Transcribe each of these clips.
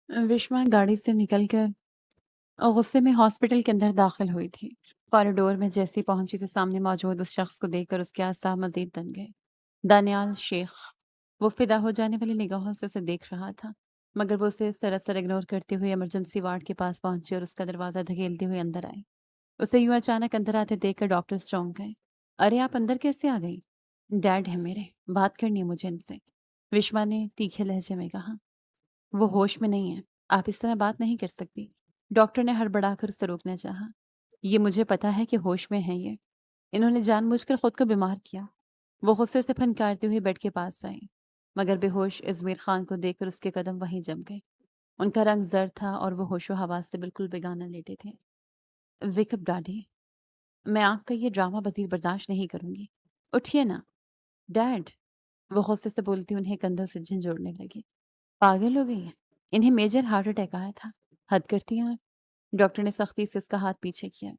विश्वा गाड़ी से निकलकर गुस्से में हॉस्पिटल के अंदर दाखिल हुई थी। कॉरिडोर में जैसे ही पहुंची तो सामने मौजूद उस शख्स को देखकर उसके आसा मजीद बन गए। दानियाल शेख। वो फिदा हो जाने वाली निगाहों से उसे देख रहा था, मगर वो उसे सरासर इग्नोर करते हुए इमरजेंसी वार्ड के पास पहुंचे और उसका दरवाज़ा धकेलते हुए अंदर आए। उसे यूं अचानक अंदर आते देखकर डॉक्टर्स चौंक गए। अरे आप अंदर कैसे आ गई? डैड है मेरे, बात करनी है मुझे इनसे, विश्वा ने तीखे लहजे में कहा। वो होश में नहीं है, आप इस तरह बात नहीं कर सकती। डॉक्टर ने हड़बड़ाकर उसे रोकना चाहा। ये मुझे पता है कि होश में है ये। इन्होंने जानबूझकर खुद को बीमार किया। वो गुस्से से फनकारते हुए बेड के पास आई, मगर बेहोश इज़मीर खान को देखकर उसके कदम वहीं जम गए। उनका रंग जर्द था और वो होशो हवास से बिल्कुल बेगाना लेटे थे। वेकअप डैडी, मैं आपका ये ड्रामा बज़ीर बर्दाश्त नहीं करूंगी। उठिए ना। डैड, वो गुस्से से बोलती उन्हें कंधों से झंझोड़ने लगी। पागल हो गई हैं? इन्हें मेजर हार्ट अटैक आया था। हद करती हैं आप। डॉक्टर ने सख्ती से उसका हाथ पीछे किया।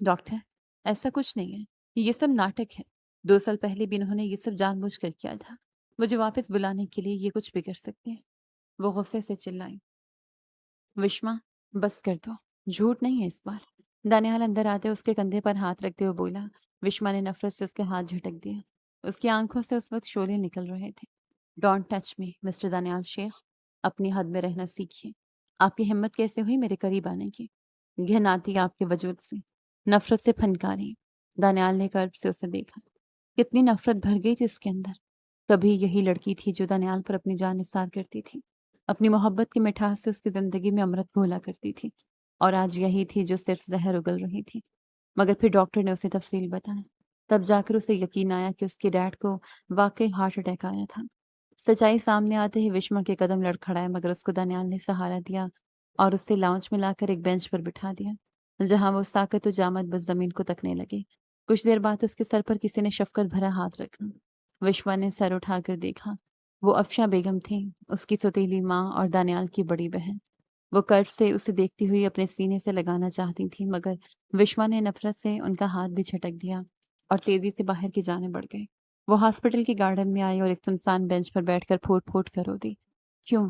डॉक्टर, ऐसा कुछ नहीं है। ये सब नाटक है। 2 साल पहले भी इन्होंने ये सब जानबूझकर किया था। मुझे वापस बुलाने के लिए ये कुछ भी कर सकते हैं। वो गुस्से से चिल्लाई। विश्वा, बस कर दो। झूठ नहीं है इस बार। दानियाल अंदर आते उसके कंधे पर हाथ रखते हुए बोला। विश्वा ने नफरत से उसके हाथ झटक दिया। उसकी आंखों से उस वक्त शोले निकल रहे थे। Don't touch me mister Daniyal Sheikh. अपनी हद में रहना सीखिए। आपकी हिम्मत कैसे हुई मेरे करीब आने की? घिन आती है आपके वजूद से। नफरत से फनकारी। दानियाल ने कर्ब से उसे देखा। कितनी नफरत भर गई थी उसके अंदर। कभी यही लड़की थी जो दानियाल पर अपनी जान निसार करती थी। अपनी मोहब्बत की मिठास से उसकी जिंदगी में अमृत घोला करती थी। और आज यही थी जो सिर्फ जहर उगल रही थी। मगर फिर डॉक्टर ने उसे तफसील बताया। तब जाकर उसे यकीन आया कि उसके डैड को वाकई हार्ट अटैक आया था। सच्चाई सामने आते ही विश्वा के कदम लड़खड़ाए, मगर उसको दानियाल ने सहारा दिया और उससे लाउंज में लाकर एक बेंच पर बिठा दिया, जहां वो साकत जामद बस जमीन को तकने लगी। कुछ देर बाद उसके सर पर किसी ने शफकत भरा हाथ रखा। विश्वा ने सर उठाकर देखा। वो अफशा बेगम थी, उसकी सौतेली माँ और दानियाल की बड़ी बहन। वो कर्ज से उसे देखती हुई अपने सीने से लगाना चाहती थी, मगर विश्वा ने नफरत से उनका हाथ भी झटक दिया और तेजी से बाहर की जाने बढ़ गए। वो हॉस्पिटल के गार्डन में आई और एक सुनसान बेंच पर बैठकर फूट फूट कर रो दी। क्यों?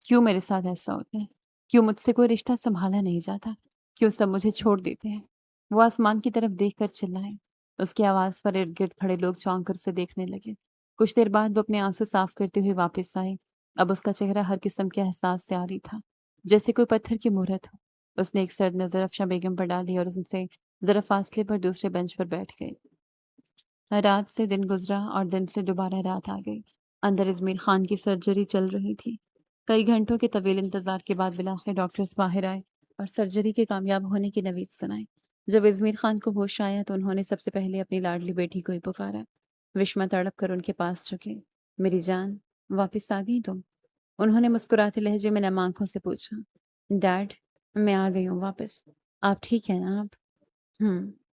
क्यों मेरे साथ ऐसा होता है? क्यों मुझसे कोई रिश्ता संभाला नहीं जाता? क्यों सब मुझे छोड़ देते हैं? वो आसमान की तरफ देखकर चिल्लाए। उसकी आवाज पर इर्द गिर्द खड़े लोग चौंक कर उसे देखने लगे। कुछ देर बाद वो अपने आंसू साफ करते हुए वापस आए। अब उसका चेहरा हर किस्म के एहसास से आरी था, जैसे कोई पत्थर की मूरत हो। उसने एक सर्द नजर अफशा बेगम पर डाली और उनसे जरा फासले पर दूसरे बेंच पर बैठ गई। रात से दिन गुजरा और दिन से दोबारा रात आ गई। अंदर इजमीर खान की सर्जरी चल रही थी। कई घंटों के तवील इंतजार के बाद बिलाखिर डॉक्टर्स बाहर आए और सर्जरी के कामयाब होने की नवीद सुनाई। जब इजमीर खान को होश आया तो उन्होंने सबसे पहले अपनी लाडली बेटी को ही पुकारा। विश्मा तड़प कर उनके पास झुकी। मेरी जान, वापिस आ गई तुम? उन्होंने मुस्कुराते लहजे में नम आंखों से पूछा। डैड, मैं आ गई हूँ वापस। आप ठीक है ना आप?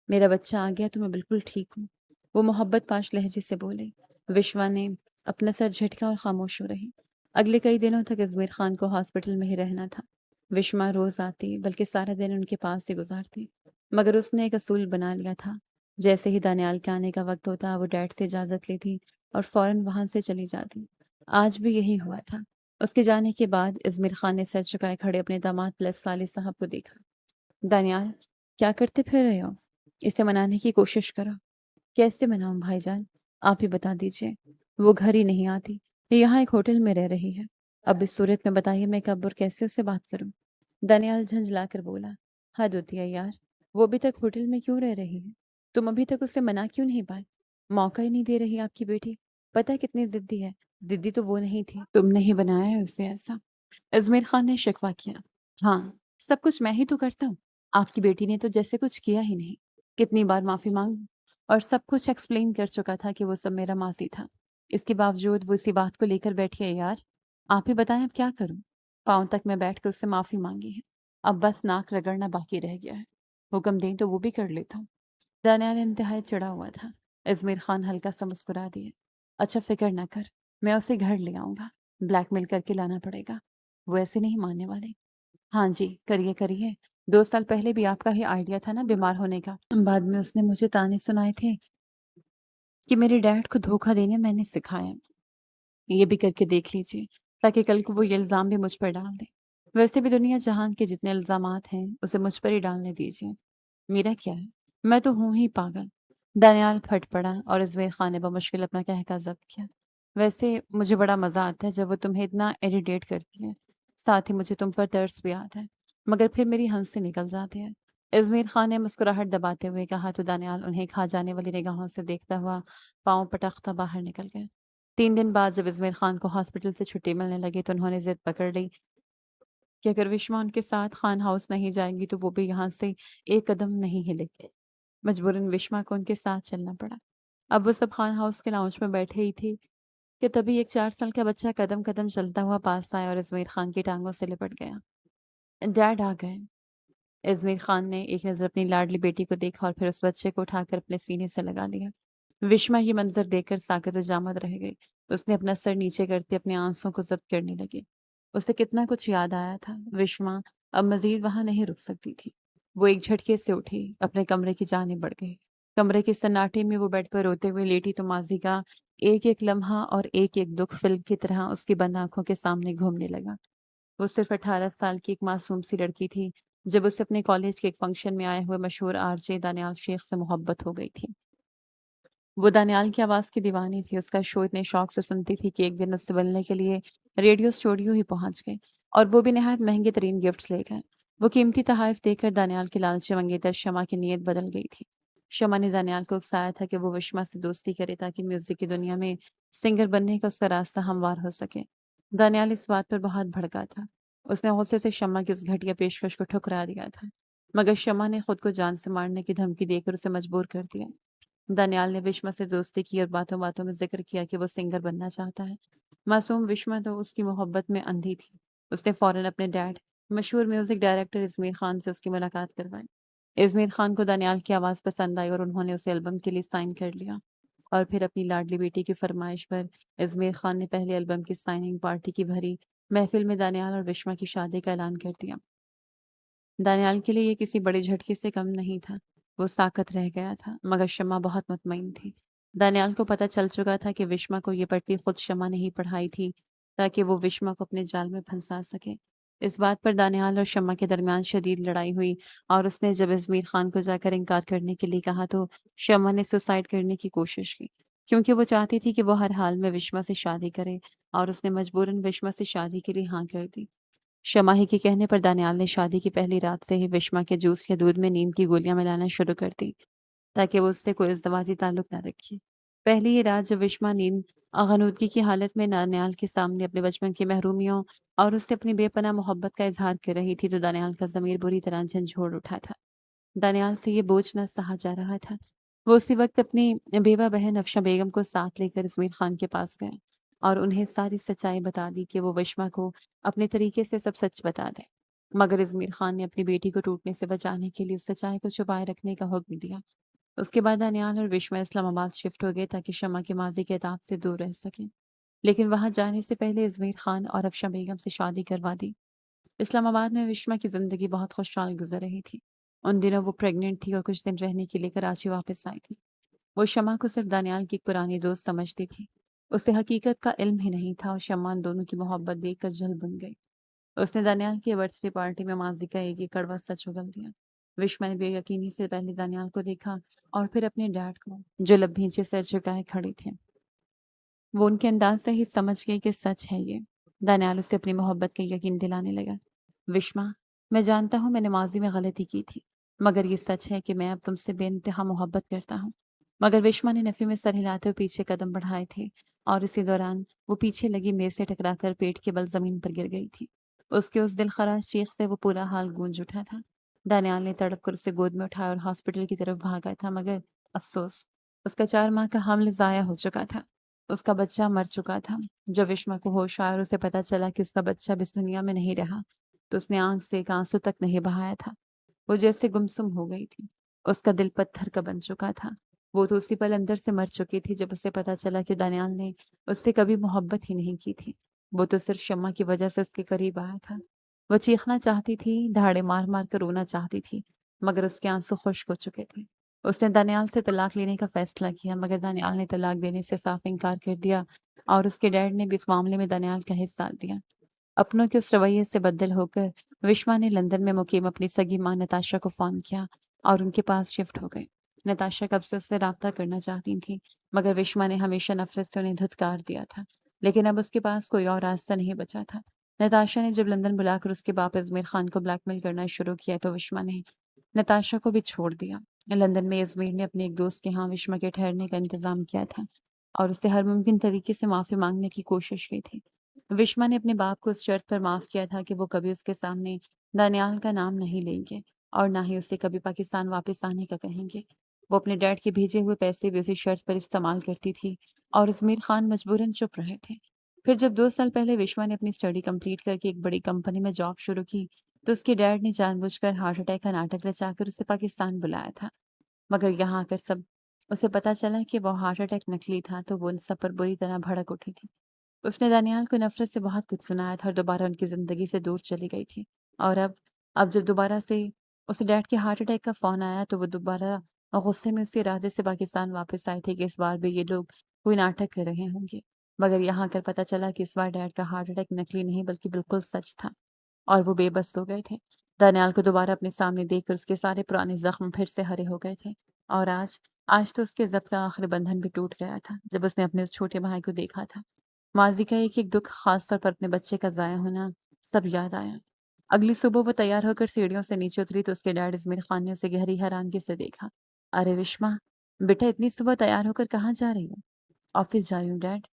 मेरा बच्चा आ गया तो मैं बिल्कुल ठीक हूँ। वो मोहब्बत पाश लहजे से बोले। विश्वा ने अपना सर झटका और खामोश हो रही। अगले कई दिनों तक इजमीर खान को हॉस्पिटल में ही रहना था। विश्वा रोज आती, बल्कि सारा दिन उनके पास ही गुजारती। मगर उसने एक असूल बना लिया था। जैसे ही दानियाल के आने का वक्त होता वो डैड से इजाजत लेती और फौरन वहां से चली जाती। आज भी यही हुआ था। उसके जाने के बाद इजमीर खान ने सर झुकाए खड़े अपने दामाद प्लस साले साहब को देखा। दानियाल, क्या करते फिर रहे हो? इसे मनाने की कोशिश करो। कैसे मनाऊं भाईजान? आप ही बता दीजिए। वो घर ही नहीं आती। ये यहाँ एक होटल में रह रही है। अब इस सूरत में बताइए मैं कब और कैसे उससे बात करूं? दानियाल झंझला कर बोला। हद होती है यार। वो अभी तक होटल में क्यों रह रही है? तुम अभी तक उससे मना क्यों नहीं पाए? मौका ही नहीं दे रही आपकी बेटी। पता है कितनी जिद्दी है। जिद्दी तो वो नहीं थी, तुमने ही बनाया है उसे ऐसा। अजमेर खान ने शिकवा किया। हाँ, सब कुछ मैं ही तो करता हूँ। आपकी बेटी ने तो जैसे कुछ किया ही नहीं। कितनी बार माफी मांगूं? और सब कुछ एक्सप्लेन कर चुका था कि वो सब मेरा मासी था। इसके बावजूद वो इसी बात को लेकर बैठी है यार। आप ही बताएं अब क्या करूं? पाँव तक मैं बैठकर उससे माफी मांगी है। अब बस नाक रगड़ना बाकी रह गया है। हुक्म दें तो वो भी कर लेता हूँ। दानियाल इंतहाई चिढ़ा हुआ था। अजमेर खान हल्का सा मुस्कुरा दिए। अच्छा फिक्र ना कर, मैं उसे घर ले आऊंगा। ब्लैकमेल करके लाना पड़ेगा। वो ऐसे नहीं मानने वाले। हाँ जी, करिए करिए। 2 साल पहले भी आपका ही आइडिया था ना बीमार होने का। बाद में उसने मुझे ताने सुनाए थे कि मेरे डैड को धोखा देने मैंने सिखाया। ये भी करके देख लीजिए, ताकि कल को वो ये इल्जाम भी मुझ पर डाल दे। वैसे भी दुनिया जहान के जितने इल्ज़ामात हैं, उसे मुझ पर ही डालने दीजिए। मेरा क्या है? मैं तो हूँ ही पागल। दानियाल फट पड़ा और इज़्ज़त खान ने बमुश्किल अपना कहका ज़ब्त किया। वैसे मुझे बड़ा मज़ा आता है जब वो तुम्हें इतना इरिटेट करती है। साथ ही मुझे तुम पर तरस भी आता है, मगर फिर मेरी हंस से निकल जाते हैं। इज़्ज़त खान ने मुस्कुराहट दबाते हुए कहा तो दानियाल उन्हें खा जाने वाली निगाहों से देखता हुआ पाँव पटकता बाहर निकल गया। 3 दिन बाद जब इज़्ज़त खान को हॉस्पिटल से छुट्टी मिलने लगी तो उन्होंने ज़िद पकड़ ली कि अगर विश्वा उनके साथ खान हाउस नहीं जाएँगी तो वो भी यहाँ से एक कदम नहीं हिलेंगे। मजबूरन विश्वा को उनके साथ चलना पड़ा। अब वो सब खान हाउस के लाउंज में बैठे ही थे कि तभी एक 4 साल का बच्चा कदम-कदम चलता हुआ पास आया और इज़्ज़त खान की टाँगों से लिपट गया। डैड आ गए। इज़्ज़त खान ने एक नज़र अपनी लाडली बेटी को देखा और फिर उस बच्चे को उठाकर अपने सीने से लगा लिया। विश्वा ये मंज़र देखकर साक़ित-ए-जामद रह गई। उसने अपना सर नीचे करते अपने आँसुओं को ज़ब्त करने लगी। उसे कितना कुछ याद आया था। विश्वा अब मज़ीद वहाँ नहीं रुक सकती थी। वो एक झटके से उठी, अपने कमरे की जानिब बढ़ गई। कमरे के सन्नाटे में वो बेड पर रोते हुए लेटी तो माज़ी का एक-एक लम्हा और एक-एक दुःख फ़िल्म की तरह उसकी बंद आँखों के सामने घूमने लगा। वो सिर्फ़ 18 साल की एक मासूम सी लड़की थी, जब उसे अपने कॉलेज के एक फ़ंक्शन में आए हुए मशहूर आरजे दानियाल शेख से मोहब्बत हो गई थी। वो दानियाल की आवाज़ की दीवानी थी, उसका शो इतने शौक से सुनती थी कि एक दिन उससे मिलने के लिए रेडियो स्टूडियो ही पहुँच गए और वो भी नहायत महँगे तरीन गिफ्ट्स लेकर। वो कीमती तोहफ़े देकर दानियाल की लालची मंगेतर शमा की नीयत बदल गई थी। शमा ने दानियाल को उकसाया था कि वो विश्वा से दोस्ती करे ताकि म्यूज़िक की दुनिया में सिंगर बनने का उसका रास्ता हमवार हो सके। दानियाल इस बात पर बहुत भड़का था। उसने गुस्से से शमा की उस घटिया पेशकश को ठुकरा दिया था, मगर शमा ने खुद को जान से मारने की धमकी देकर उसे मजबूर कर दिया। दानियाल ने विश्वा से दोस्ती की और बातों-बातों में ज़िक्र किया कि वो सिंगर बनना चाहता है। मासूम विश्वा तो उसकी मोहब्बत में अंधी थी। उसने फ़ौरन अपने डैड, मशहूर म्यूज़िक डायरेक्टर इज़्मीर खान से उसकी मुलाकात करवाई। इज़्मीर खान को दानियाल की आवाज़ पसंद आई और उन्होंने उसे एल्बम के लिए साइन कर लिया और फिर अपनी लाडली बेटी की फ़रमाइश पर इज़्मीर खान ने पहले एल्बम की साइनिंग पार्टी की भरी महफ़िल में दानियाल और विश्वा की शादी का ऐलान कर दिया। दानियाल के लिए ये किसी बड़े झटके से कम नहीं था। वो साकत रह गया था, मगर शम्मा बहुत मुतमईन थी। दानियाल को पता चल चुका था कि विश्वा को ये पट्टी खुद शम्मा ने ही पढ़ाई थी, ताकि वो विश्वा को अपने जाल में फंसा सके। इस बात पर दानियाल और शम्मा के दरमियान शदीद लड़ाई हुई और उसने जब इज़मीर खान को जाकर इनकार करने के लिए कहा, तो शम्मा ने सुसाइड करने की कोशिश की, क्योंकि वो चाहती थी कि वो हर हाल में विश्वा से शादी करे और उसने मजबूरन विश्वा से शादी के लिए हाँ कर दी। शमाही के कहने पर दानियाल ने शादी की पहली रात से ही विश्वा के जूस या दूध में नींद की गोलियां मिलाना शुरू कर दी, ताकि वो उससे कोई इज़्दवाजी ताल्लुक ना रखे। पहली ये रात जब विश्वा नींद गनूदगी की हालत में दानियाल के सामने अपने बचपन की महरूमियों और उससे अपनी बेपनाह मोहब्बत का इज़हार कर रही थी, तो दानियाल का ज़मीर बुरी तरह झंझोड़ उठा था। दानियाल से ये बोझ न सहा जा रहा था। वो उसी वक़्त अपनी बेवा बहन अफ़शा बेगम को साथ लेकर इस्मीर खान के पास गया और उन्हें सारी सच्चाई बता दी कि वो विश्वा को अपने तरीके से सब सच बता दें। मगर इज़मीर खान ने अपनी बेटी को टूटने से बचाने के लिए उस सच्चाई को छुपाए रखने का हुक्म दिया। उसके बाद दानियाल और विश्वा इस्लामाबाद शिफ्ट हो गए ताकि शमा के माज़ी के एताब से दूर रह सकें। लेकिन वहाँ जाने से पहले इज़मीर खान और अफ़शा बेगम से शादी करवा दी। इस्लामाबाद में विश्वा की ज़िंदगी बहुत खुशहाल गुज़र रही थी। उन दिनों वो प्रेग्नेंट थी और कुछ दिन रहने के लिए कराची वापस आई थी। वो शमा को सिर्फ दानियाल की एक पुरानी दोस्त समझती थी। उसे हकीकत का इल्म ही नहीं था और शमा उन दोनों की मोहब्बत देखकर जल बन गई। उसने दानियाल की बर्थडे पार्टी में माज़ी का एक-एक कड़वा सच उगल दिया। विश्वा ने बेयकीनी से पहले दानियाल को देखा और फिर अपने डैड को, जो लब भींचे सर झुकाए खड़े थे। वो उनके अंदाज से ही समझ गई कि सच है ये। दानियाल उसे अपनी मोहब्बत का यकीन दिलाने लगा। विश्वा, मैं जानता हूँ मैंने माज़ी में गलती की थी, मगर ये सच है कि मैं अब तुमसे बेइंतहा मोहब्बत करता हूँ। मगर विश्वा ने नफ़ी में सर हिलाते हुए पीछे कदम बढ़ाए थे और इसी दौरान वो पीछे लगी मेज़ से टकराकर पेट के बल ज़मीन पर गिर गई थी। उसके उस दिलखराश चीख से वो पूरा हाल गूंज उठा था। दानियाल ने तड़प कर उसे गोद में उठाया और हॉस्पिटल की तरफ भागा था, मगर अफ़सोस, उसका 4 माह का हम्ल ज़ाया हो चुका था। उसका बच्चा मर चुका था। जब विश्वा को होश आया और उसे पता चला कि उसका बच्चा अब इस दुनिया में नहीं रहा, तो उसने आँख से एक आँसू तक नहीं बहाया था। वो जैसे गुमसुम हो गई थी। उसका दिल पत्थर का बन चुका था। वो तो उसी पल अंदर से मर चुकी थी जब उसे पता चला कि दानियाल ने उससे कभी मोहब्बत ही नहीं की थी। वो तो सिर्फ़ शम्मा की वजह से उसके करीब आया था। वो चीखना चाहती थी, दहाड़े मार-मार कर रोना चाहती थी, मगर उसके आँसू खुश्क हो चुके थे। उसने दानियाल से तलाक लेने का फ़ैसला किया, मगर दानियाल ने तलाक देने से साफ़ इनकार कर दिया और उसके डैड ने भी इस मामले में दानियाल का ही साथ दिया। अपनों के उस रवैये से बदल होकर विश्वा ने लंदन में मुकीम अपनी सगी माँ नताशा को फ़ोन किया और उनके पास शिफ्ट हो गई। नताशा कब से उससे राब्ता करना चाहती थी, मगर विश्वा ने हमेशा नफ़रत से उन्हें धुतकार दिया था। लेकिन अब उसके पास कोई और रास्ता नहीं बचा था। नताशा ने जब लंदन बुलाकर उसके बाप अज़मीर खान को ब्लैकमेल करना शुरू किया, तो विश्वा ने नताशा को भी छोड़ दिया। लंदन में अज़मीर ने अपने एक दोस्त के यहाँ विश्वा के ठहरने का इंतज़ाम किया था और उससे हर मुमकिन तरीके से माफ़ी माँगने की कोशिश की थी। विश्वा ने अपने बाप को इस शर्त पर माफ़ किया था कि वो कभी उसके सामने दानियाल का नाम नहीं लेंगे और ना ही उसे कभी पाकिस्तान वापस आने का कहेंगे। वो अपने डैड के भेजे हुए पैसे भी उसी शर्त पर इस्तेमाल करती थी और अज़मीर खान मजबूरन चुप रहे थे। फिर जब 2 साल पहले विश्वा ने अपनी स्टडी कंप्लीट करके एक बड़ी कंपनी में जॉब शुरू की, तो उसके डैड ने जानबूझकर हार्ट अटैक का नाटक रचाकर उसे पाकिस्तान बुलाया था। मगर यहाँ आकर सब उसे पता चला कि वो हार्ट अटैक नकली था, तो वो उन सब पर बुरी तरह भड़क उठी थी। उसने दानियाल को नफ़रत से बहुत कुछ सुनाया था और दोबारा उनकी ज़िंदगी से दूर चली गई थी। और अब जब दोबारा से उसे डैड के हार्ट अटैक का फ़ोन आया, तो वो दोबारा गुस्से में उसी इरादे से पाकिस्तान वापस आई थी कि इस बार भी ये लोग कोई नाटक कर रहे होंगे। मगर यहाँ आकर पता चला कि इस बार डैड का हार्ट अटैक नकली नहीं बल्कि बिल्कुल सच था और वो बेबस हो गए थे। दानियाल को दोबारा अपने सामने देखकर उसके सारे पुराने ज़ख्म फिर से हरे हो गए थे और आज आज तो उसके ज़ब्त का आखिरी बंधन भी टूट गया था, जब उसने अपने उस छोटे भाई को देखा था। माज़ी का एक-एक दुःख, ख़ास तौर पर अपने बच्चे का ज़ाया होना, सब याद आया। अगली सुबह वो तैयार होकर सीढ़ियों से नीचे उतरी, तो उसके डैड इज़मीर ख़ान ने उसे गहरी हैरानगी से देखा। "अरे विश्मा, बेटा इतनी सुबह तैयार होकर कहाँ जा रही हो?" "ऑफ़िस जा रही हूँ डैड।"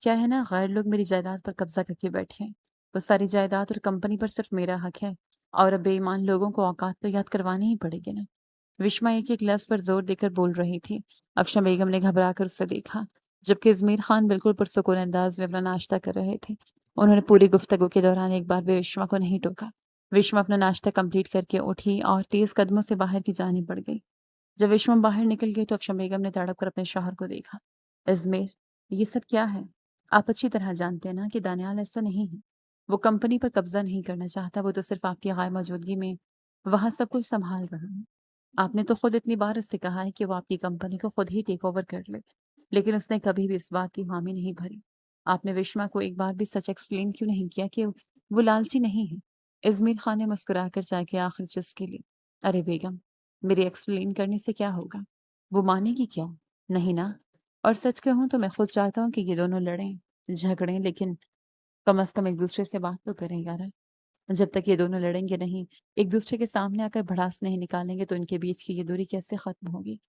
"क्या है ना, गैर लोग मेरी जायदाद पर कब्ज़ा करके बैठे हैं। वो सारी जायदाद और कंपनी पर सिर्फ़ मेरा हक है और अब बेईमान लोगों को औकात तो याद करवानी ही पड़ेगी ना।" विश्मा एक-एक लफ्ज़ पर ज़ोर देकर बोल रही थी। अफ़शा बेगम ने घबराकर उसे देखा, जबकि अज़मीर ख़ान बिल्कुल पुरसुकून अंदाज़ में अपना नाश्ता कर रहे थे। उन्होंने पूरी गुफ्तगू के दौरान एक बार भी विश्वा को नहीं टोका। विश्वा अपना नाश्ता कंप्लीट करके उठी और तेज़ कदमों से बाहर की जानिब बढ़ गई। जब विश्वा बाहर निकल गई, तो अफ़शा बेगम ने तड़प कर अपने शौहर को देखा। "अज़मीर, ये सब क्या है? आप अच्छी तरह जानते हैं ना कि दानियाल ऐसा नहीं है। वो कंपनी पर कब्ज़ा नहीं करना चाहता, वो तो सिर्फ़ आपकी ग़ायब मौजूदगी में वहाँ सब कुछ सँभाल रहा है। आपने तो खुद इतनी बार उससे कहा है कि वो आपकी कंपनी को खुद ही टेक ओवर कर ले, लेकिन उसने कभी भी इस बात की हामी नहीं भरी। आपने विश्वा को एक बार भी सच एक्सप्लेन क्यों नहीं किया कि वो लालची नहीं है?" इज़मीर खान ने मुस्कुराकर चाय की आखिरी चुस्की ली। "अरे बेगम, मेरे एक्सप्लेन करने से क्या होगा? वो मानेगी क्या? नहीं ना? और सच कहूँ तो मैं खुद चाहता हूँ कि ये दोनों लड़ें, झगड़ें, लेकिन कम से कम एक दूसरे से बात तो करें यार। जब तक ये दोनों लड़ेंगे नहीं, एक दूसरे के सामने आकर भड़ास नहीं निकालेंगे, तो इनके बीच की ये दूरी कैसे खत्म होगी?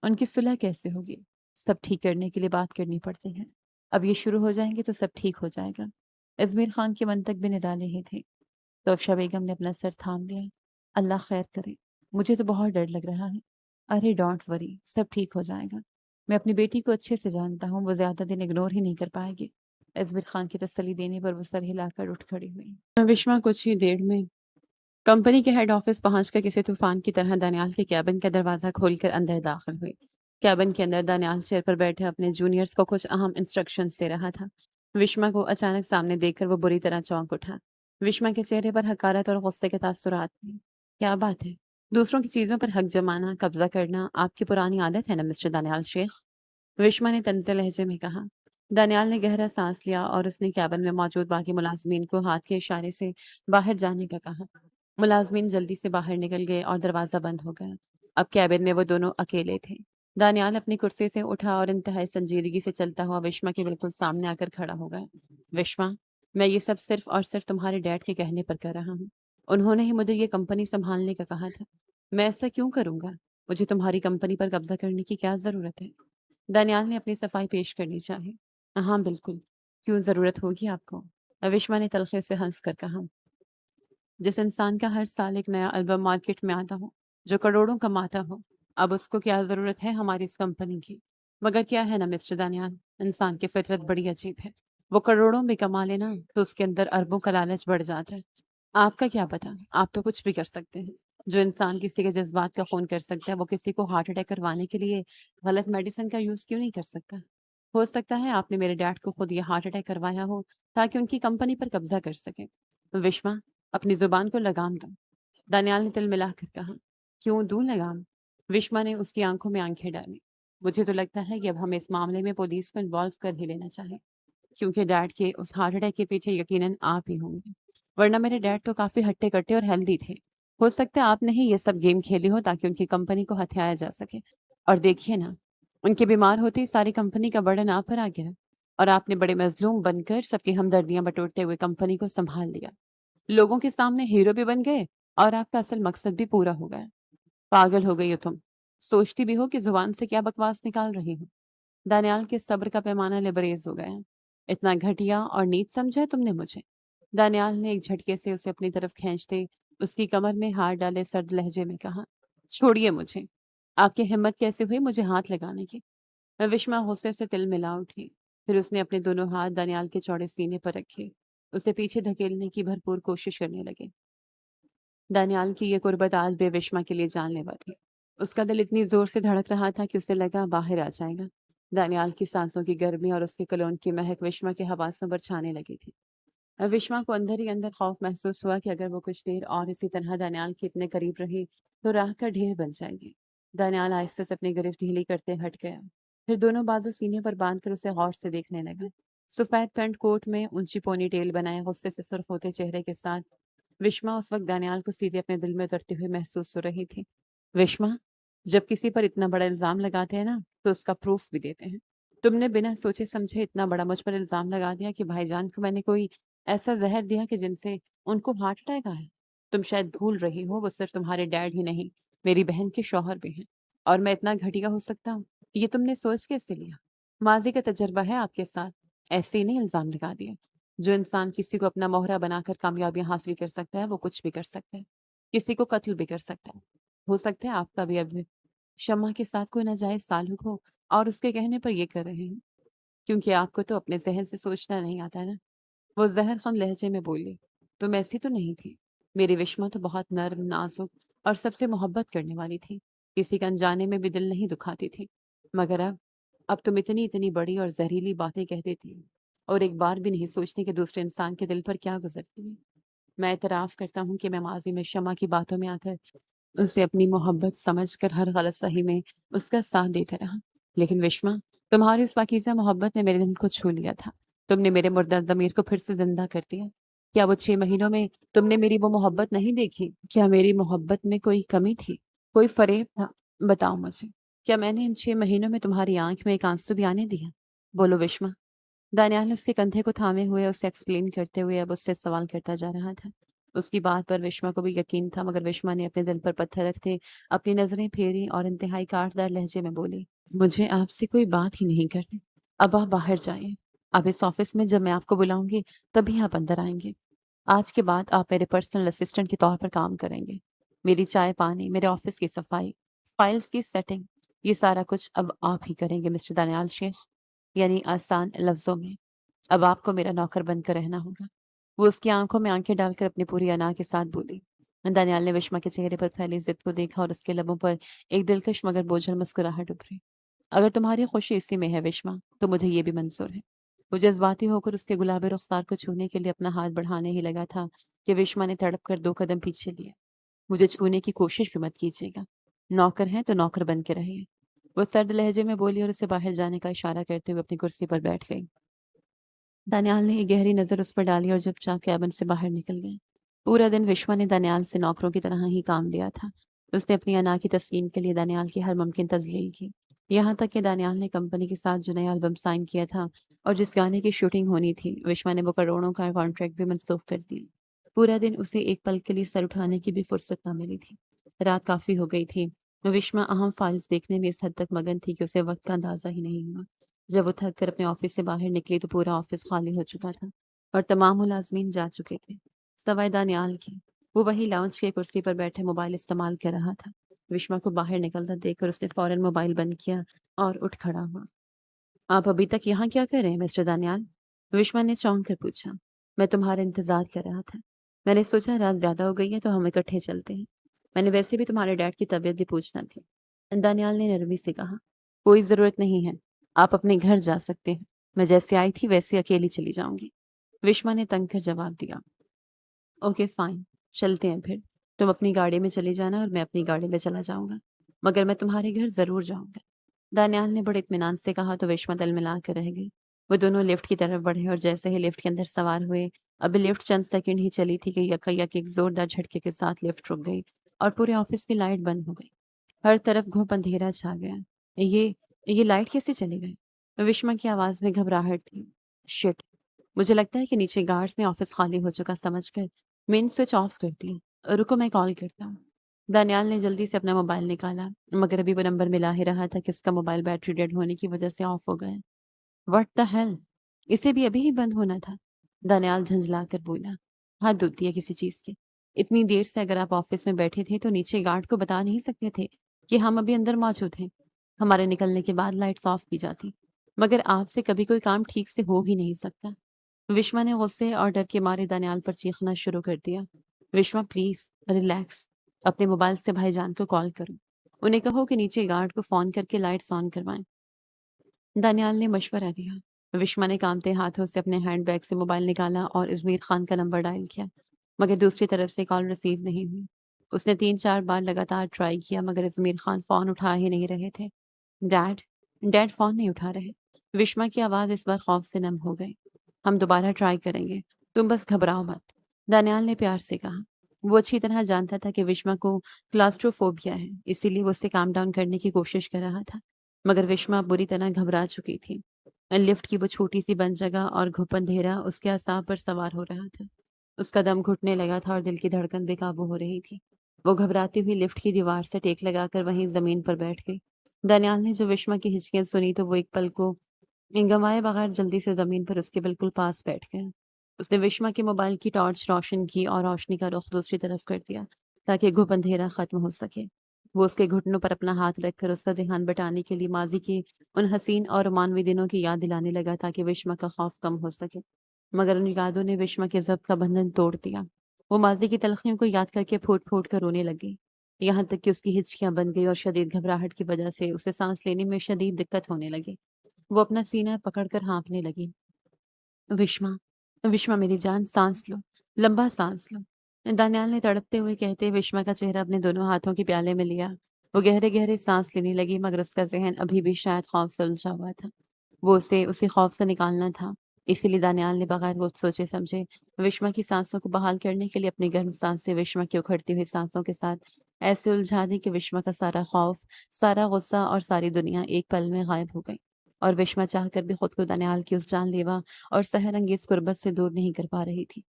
उनकी सुलह कैसे होगी? सब ठीक करने के लिए बात करनी पड़ती है। अब ये शुरू हो जाएँगे तो सब ठीक हो जाएगा।" अज़मीर खान के मंतक भी निराले ही थे। तो अफ़शा बेगम ने अपना सर थाम लिया। "अल्लाह खैर करे। मुझे तो बहुत डर लग रहा है।" "अरे डोंट वरी, सब ठीक हो जाएगा। मैं अपनी बेटी को अच्छे से जानता हूँ, वो ज़्यादा दिन इग्नोर ही नहीं कर पाएगी।" अज़मीर खान की तसल्ली देने पर वो सर हिलाकर उठ खड़ी हुई। विश्वा कुछ ही देर में कंपनी के हेड ऑफिस पहुंचकर किसी तूफान की तरह दानियाल के कैबिन का दरवाज़ा खोलकर अंदर दाखिल हुई। कैबिन के अंदर दानियाल चेयर पर बैठे अपने जूनियर्स को कुछ अहम इंस्ट्रक्शंस दे रहा था। विश्वा को अचानक सामने देखकर वो बुरी तरह चौंक उठा। विश्वा के चेहरे पर हकारत और गुस्से के तासुरात थे। "क्या बात है? दूसरों की चीज़ों पर हक जमाना, कब्जा करना आपकी पुरानी आदत है ना मिस्टर दानियाल शेख?" विश्वा ने तंज़े लहजे में कहा। दानियाल ने गहरा सांस लिया और उसने कैबिन में मौजूद बाकी मुलाजमीन को हाथ के इशारे से बाहर जाने का कहा। मुलाजमीन जल्दी से बाहर निकल गए और दरवाज़ा बंद हो गया। अब कैबिन में वो दोनों अकेले थे। दानियाल अपनी कुर्सी से उठा और इंतहाई संजीदगी से चलता हुआ विश्वा के बिल्कुल सामने आकर खड़ा हो गया। "विश्वा, मैं ये सब सिर्फ और सिर्फ तुम्हारे डैड के कहने पर कर रहा हूँ। उन्होंने ही मुझे ये कंपनी संभालने का कहा था। मैं ऐसा क्यों करूँगा? मुझे तुम्हारी कंपनी पर कब्जा करने की क्या ज़रूरत है?" दानियाल ने अपनी सफाई पेश करनी चाही। "हाँ, बिल्कुल। क्यों ज़रूरत होगी आपको?" विश्वा ने तलख़े से हँस कर कहा। "जिस इंसान का हर साल एक नया एल्बम मार्केट में आता हो, जो करोड़ों कमाता हो, अब उसको क्या ज़रूरत है हमारी इस कंपनी की?" मगर क्या है ना मिस्टर दानियाल, इंसान की फ़ितरत बड़ी अजीब है। वो करोड़ों भी कमा ले ना, तो उसके अंदर अरबों का लालच बढ़ जाता है। आपका क्या पता, आप तो कुछ भी कर सकते हैं। जो इंसान किसी के जज़्बात का खून कर सकता है, वो किसी को हार्ट अटैक करवाने के लिए गलत मेडिसिन का यूज़ क्यों नहीं कर सकता? हो सकता है आपने मेरे डैड को खुद ये हार्ट अटैक करवाया हो, ताकि उनकी कंपनी पर कब्ज़ा कर सकें। विश्वा, अपनी ज़ुबान को लगाम दो। दानियाल ने तिलमिलाकर कहा। "क्यों दूँ लगाम?" विश्वा ने उसकी आंखों में आंखें डाली। "मुझे तो लगता है कि अब हमें इस मामले में पुलिस को इन्वॉल्व कर ही लेना चाहिए।" क्योंकि डैड के उस हार्ट अटैक के पीछे यकीनन आप ही होंगे, वरना मेरे डैड तो काफ़ी हट्टे-कट्टे और हेल्दी थे। हो सकता है आपने ही ये सब गेम खेली हो ताकि उनकी कंपनी को हथियाया जा सके। और देखिए ना, उनके बीमार होते ही सारी कंपनी का बर्डन आप पर आ गिरा और आपने बड़े मज़लूम बनकर सबकी हमदर्दियाँ बटोरते हुए कंपनी को सँभाल लिया। लोगों के सामने हीरो भी बन गए और आपका असल मकसद भी पूरा हो गया। पागल हो गई हो तुम। सोचती भी हो कि ज़ुबान से क्या बकवास निकाल रही हो। दानियाल के सब्र का पैमाना लबरेज हो गया। इतना घटिया और नीच समझा है तुमने मुझे। दानियाल ने एक झटके से उसे अपनी तरफ खींचते उसकी कमर में हाथ डाले सर्द लहजे में कहा, छोड़िए मुझे। आपकी हिम्मत कैसे हुई मुझे हाथ लगाने की? विश्मा गुस्से से तिलमिला उठी। फिर उसने अपने दोनों हाथ दानियाल के चौड़े सीने पर रखे। उसे पीछे धकेलने की भरपूर कोशिश करने लगे। दानियाल की ये कुर्बत आज बेविश्मा के लिए जानलेवा थी। उसका दिल इतनी जोर से धड़क रहा था कि उसे लगा बाहर आ जाएगा। दानियाल की सांसों की गर्मी और उसके कलोन की महक विश्मा के हवासों पर छाने लगी थी। विश्वा को अंदर ही अंदर खौफ महसूस हुआ कि अगर वो कुछ देर और इसी तरह दानियाल के इतने करीब रही तो राह का ढेर बन जाएगी। दानियाल आहिस्ते से अपनी गिरफ्त ढीली करते हट गया। फिर दोनों बाजू सीने पर बांधकर उसे गौर से देखने लगा। सफेद पैंट कोट में ऊंची पोनी टेल बनाए गुस्से से सुर्ख होते चेहरे के साथ विश्मा उस वक्त दानियाल को सीधे अपने दिल में उतरते हुए महसूस हो रही थी। विश्मा, जब किसी पर इतना बड़ा इल्जाम लगाते हैं ना तो उसका प्रूफ भी देते हैं। तुमने बिना सोचे समझे इतना बड़ा मुझ पर इल्जाम लगा दिया कि भाईजान को मैंने कोई ऐसा ज़हर दिया कि जिनसे उनको हार्ट अटैक आया। तुम शायद भूल रही हो वो सिर्फ तुम्हारे डैड ही नहीं, मेरी बहन के शौहर भी हैं। और मैं इतना घटिया हो सकता हूँ, ये तुमने सोच कैसे लिया? माज़ी का तजुर्बा है आपके साथ, ऐसे ही नहीं इल्ज़ाम लगा दिया। जो इंसान किसी को अपना मोहरा बनाकर कामयाबियाँ हासिल कर सकता है, वो कुछ भी कर सकता है। किसी को कत्ल भी कर सकता है। हो सकता है आपका भी अब शम्मा के साथ कोई नाजायज़ ताल्लुक हो और उसके कहने पर ये कर रहे हैं, क्योंकि आपको तो अपने ज़हन से सोचना नहीं आता ना। वो ज़हर-ख़न लहजे में बोली, तुम ऐसी तो नहीं थी। मेरी विश्मा तो बहुत नर्म, नाज़ुक और सबसे मोहब्बत करने वाली थी। किसी का अनजाने में भी दिल नहीं दुखाती थी। मगर अब तुम इतनी-इतनी बड़ी और ज़हरीली बातें कह देती हो और एक बार भी नहीं सोचती कि दूसरे इंसान के दिल पर क्या गुज़रती है। मैं इतराफ़ करता हूँ कि मैं माज़ी में शम्मा की बातों में आकर उसे अपनी मोहब्बत समझकर हर गलत सही में उसका साथ देता रहा। लेकिन विश्वा, तुम्हारी उस पाकीज़ा मोहब्बत ने मेरे दिल को छू लिया था। तुमने मेरे मुर्दा ज़मीर को फिर से ज़िंदा कर दिया। क्या वो 6 महीनों में तुमने मेरी वो मोहब्बत नहीं देखी? क्या मेरी मोहब्बत में कोई कमी थी? कोई फ़रेब था? बताओ मुझे। क्या मैंने इन 6 महीनों में तुम्हारी आँख में एक आँसू भी आने दिया? बोलो विश्वा। दानियाल उसके कंधे को थामे हुए उसे एक्सप्लेन करते हुए अब उससे सवाल करता जा रहा था। उसकी बात पर विश्वा को भी यकीन था, मगर विश्वा ने अपने दिल पर पत्थर रखते अपनी नज़रें फेरी और इंतहाई काटदार लहजे में बोली, मुझे आपसे कोई बात ही नहीं करनी। अब आप बाहर जाइए। अब इस ऑफिस में जब मैं आपको बुलाऊंगी तभी आप अंदर आएंगे। आज के बाद आप मेरे पर्सनल असिस्टेंट के तौर पर काम करेंगे। मेरी चाय पानी, मेरे ऑफिस की सफाई, फाइल्स की सेटिंग, ये सारा कुछ अब आप ही करेंगे मिस्टर दानियाल शेख। यानी आसान लफ्ज़ों में, अब आपको मेरा नौकर बनकर रहना होगा। वो उसकी आँखों में आँखें डालकर अपनी पूरी अना के साथ बोली। दानियाल ने विश्वा के चेहरे पर फैली ज़िद को देखा और उसके लबों पर एक दिलकश मगर बोझल मुस्कुराहट उभरी। अगर तुम्हारी खुशी इसी में है विश्वा, तो मुझे ये भी मंज़ूर है। वो जज़्बाती होकर उसके गुलाबी रुख़सार को छूने के लिए अपना हाथ बढ़ाने ही लगा था कि विश्वा ने तड़प कर 2 कदम पीछे लिए। मुझे छूने की कोशिश भी मत कीजिएगा। नौकर हैं तो नौकर बन के रहिए। वो सर्द लहजे में बोली और उसे बाहर जाने का इशारा करते हुए अपनी कुर्सी पर बैठ गई। दानियाल ने एक गहरी नज़र उस पर डाली और चुपचाप कैबिन से बाहर निकल गए। पूरा दिन विश्वा ने दानियाल से नौकरों की तरह ही काम लिया था। उसने अपनी अना की तस्कीन के लिए दानियाल की हर मुमकिन तज़लील की। यहाँ तक कि दानियाल ने कंपनी के साथ जो नया एल्बम साइन किया था और जिस गाने की शूटिंग होनी थी, विश्वा ने वो करोड़ों का कॉन्ट्रैक्ट भी मनसूख कर दिया। पूरा दिन उसे एक पल के लिए सर उठाने की भी फुर्सत ना मिली थी। रात काफ़ी हो गई थी। विश्वा अहम फाइल्स देखने में इस हद तक मगन थी कि उसे वक्त का अंदाज़ा ही नहीं हुआ। जब वो थक कर अपने ऑफिस से बाहर निकली तो पूरा ऑफिस खाली हो चुका था और तमाम मुलाजमीन जा चुके थे, सवाए दानियाल की। वो वही लाउंज की कुर्सी पर बैठे मोबाइल इस्तेमाल कर रहा था। विश्वा को बाहर निकलता देखकर उसने फौरन मोबाइल बंद किया और उठ खड़ा हुआ। आप अभी तक यहाँ क्या कर रहे हैं मिस्टर दानियाल? विश्वा ने चौंक कर पूछा। मैं तुम्हारा इंतजार कर रहा था। मैंने सोचा रात ज्यादा हो गई है तो हम इकट्ठे चलते हैं। मैंने वैसे भी तुम्हारे डैड की तबीयत भी पूछना थी। दानियाल ने नरमी से कहा, कोई जरूरत नहीं है। आप अपने घर जा सकते हैं। मैं जैसे आई थी वैसे अकेली चली जाऊंगी। विश्वा ने तंग कर जवाब दिया। ओके फाइन, चलते हैं फिर। तुम अपनी गाड़ी में चली जाना और मैं अपनी गाड़ी में चला जाऊंगा, मगर मैं तुम्हारे घर जरूर जाऊंगा। दानियाल ने बड़े इत्मीनान से कहा तो विश्वा तिलमिला कर रह गई। वो दोनों लिफ्ट की तरफ बढ़े और जैसे ही लिफ्ट के अंदर सवार हुए, अभी लिफ्ट चंद सेकंड ही चली थी कि यकायक एक ज़ोरदार झटके के साथ लिफ्ट रुक गई और पूरे ऑफ़िस की लाइट बंद हो गई। हर तरफ घुप अंधेरा छा गया। ये ये लाइट कैसे चली गई? विश्मा की आवाज़ में घबराहट थी। शिट! मुझे लगता है कि नीचे गार्ड्स ने ऑफ़िस खाली हो चुका समझकर मेन स्विच ऑफ कर दिया। रुको मैं कॉल करता हूँ। दानियाल ने जल्दी से अपना मोबाइल निकाला, मगर अभी वो नंबर मिला ही रहा था कि उसका मोबाइल बैटरी डेड होने की वजह से ऑफ हो गया। What the hell! इसे भी अभी ही बंद होना था। दानियाल झंझलाकर बोला, हद होती है किसी चीज़ की। इतनी देर से अगर आप ऑफिस में बैठे थे तो नीचे गार्ड को बता नहीं सकते थे कि हम अभी अंदर मौजूद हैं। हमारे निकलने के बाद लाइट्स ऑफ की जाती। मगर आपसे कभी कोई काम ठीक से हो ही नहीं सकता। विश्वा ने गुस्से और डर के मारे दानियाल पर चीखना शुरू कर दिया। विश्वा प्लीज रिलैक्स। अपने मोबाइल से भाईजान को कॉल करो। उन्हें कहो कि नीचे गार्ड को फोन करके लाइट्स ऑन करवाएं। दानियाल ने मशवरा दिया। विश्वा ने कांपते हाथों से अपने हैंडबैग से मोबाइल निकाला और इजमीर खान का नंबर डायल किया, मगर दूसरी तरफ से कॉल रिसीव नहीं हुई। उसने 3-4 बार लगातार ट्राई किया, मगर इजमीर खान फ़ोन उठा ही नहीं रहे थे। डैड डैड फ़ोन नहीं उठा रहे। विश्वा की आवाज़ इस बार खौफ से नम हो गई। हम दोबारा ट्राई करेंगे, तुम बस घबराओ मत, दानियाल ने प्यार से कहा। वो अच्छी तरह जानता था कि विश्वा को क्लास्ट्रोफोबिया है, इसीलिए वो उसे काम डाउन करने की कोशिश कर रहा था। मगर विश्वा बुरी तरह घबरा चुकी थी। लिफ्ट की वो छोटी सी बंद जगह और घुप अंधेरा उसके असाब पर सवार हो रहा था। उसका दम घुटने लगा था और दिल की धड़कन बेकाबू हो रही थी। वो घबराती हुई लिफ्ट की दीवार से टेक लगाकर वहीं जमीन पर बैठ गई। दानियाल ने जो विश्वा की हिचकियां सुनी तो वो एक पल को गंवाए बगैर जल्दी से जमीन पर उसके बिल्कुल पास बैठ गया। उसने विश्वा के मोबाइल की टॉर्च रोशन की और रोशनी का रुख दूसरी तरफ कर दिया ताकि घुप अंधेरा खत्म हो सके। वो उसके घुटनों पर अपना हाथ रखकर उसका ध्यान बटाने के लिए माजी के उन हसीन और रोमानवी दिनों की याद दिलाने लगा ताकि विश्वा का खौफ कम हो सके। मगर उन यादों ने विश्वा के ज़ब्त का बंधन तोड़ दिया। वो माजी की तलखियों को याद करके फूट फूट कर रोने लगी। यहाँ तक कि उसकी हिचकियां बन गई और शदीद घबराहट की वजह से उसे सांस लेने में शदीद दिक्कत होने लगी। वो अपना सीना पकड़कर हाँफने लगी। विश्वा, विश्वा मेरी जान सांस लो, लंबा सांस लो। दानियाल ने तड़पते हुए कहते विश्वा का चेहरा अपने दोनों हाथों के प्याले में लिया। वो गहरे गहरे सांस लेने लगी, मगर उसका जहन अभी भी शायद खौफ से उलझा हुआ था। वो उसे उसी खौफ से निकालना था। इसीलिए दानियाल ने बगैर कुछ सोचे समझे विश्वा की सांसों को बहाल करने के लिए अपनी गर्म सांस से विश्वा की उखड़ती हुई सांसों के साथ ऐसे उलझा दी कि विश्वा का सारा खौफ, सारा गुस्सा और सारी दुनिया एक पल में गायब हो गई। और विश्वा चाहकर भी खुद को दानियाल की उस जानलेवा और सहरंगेज कुर्बत से दूर नहीं कर पा रही थी।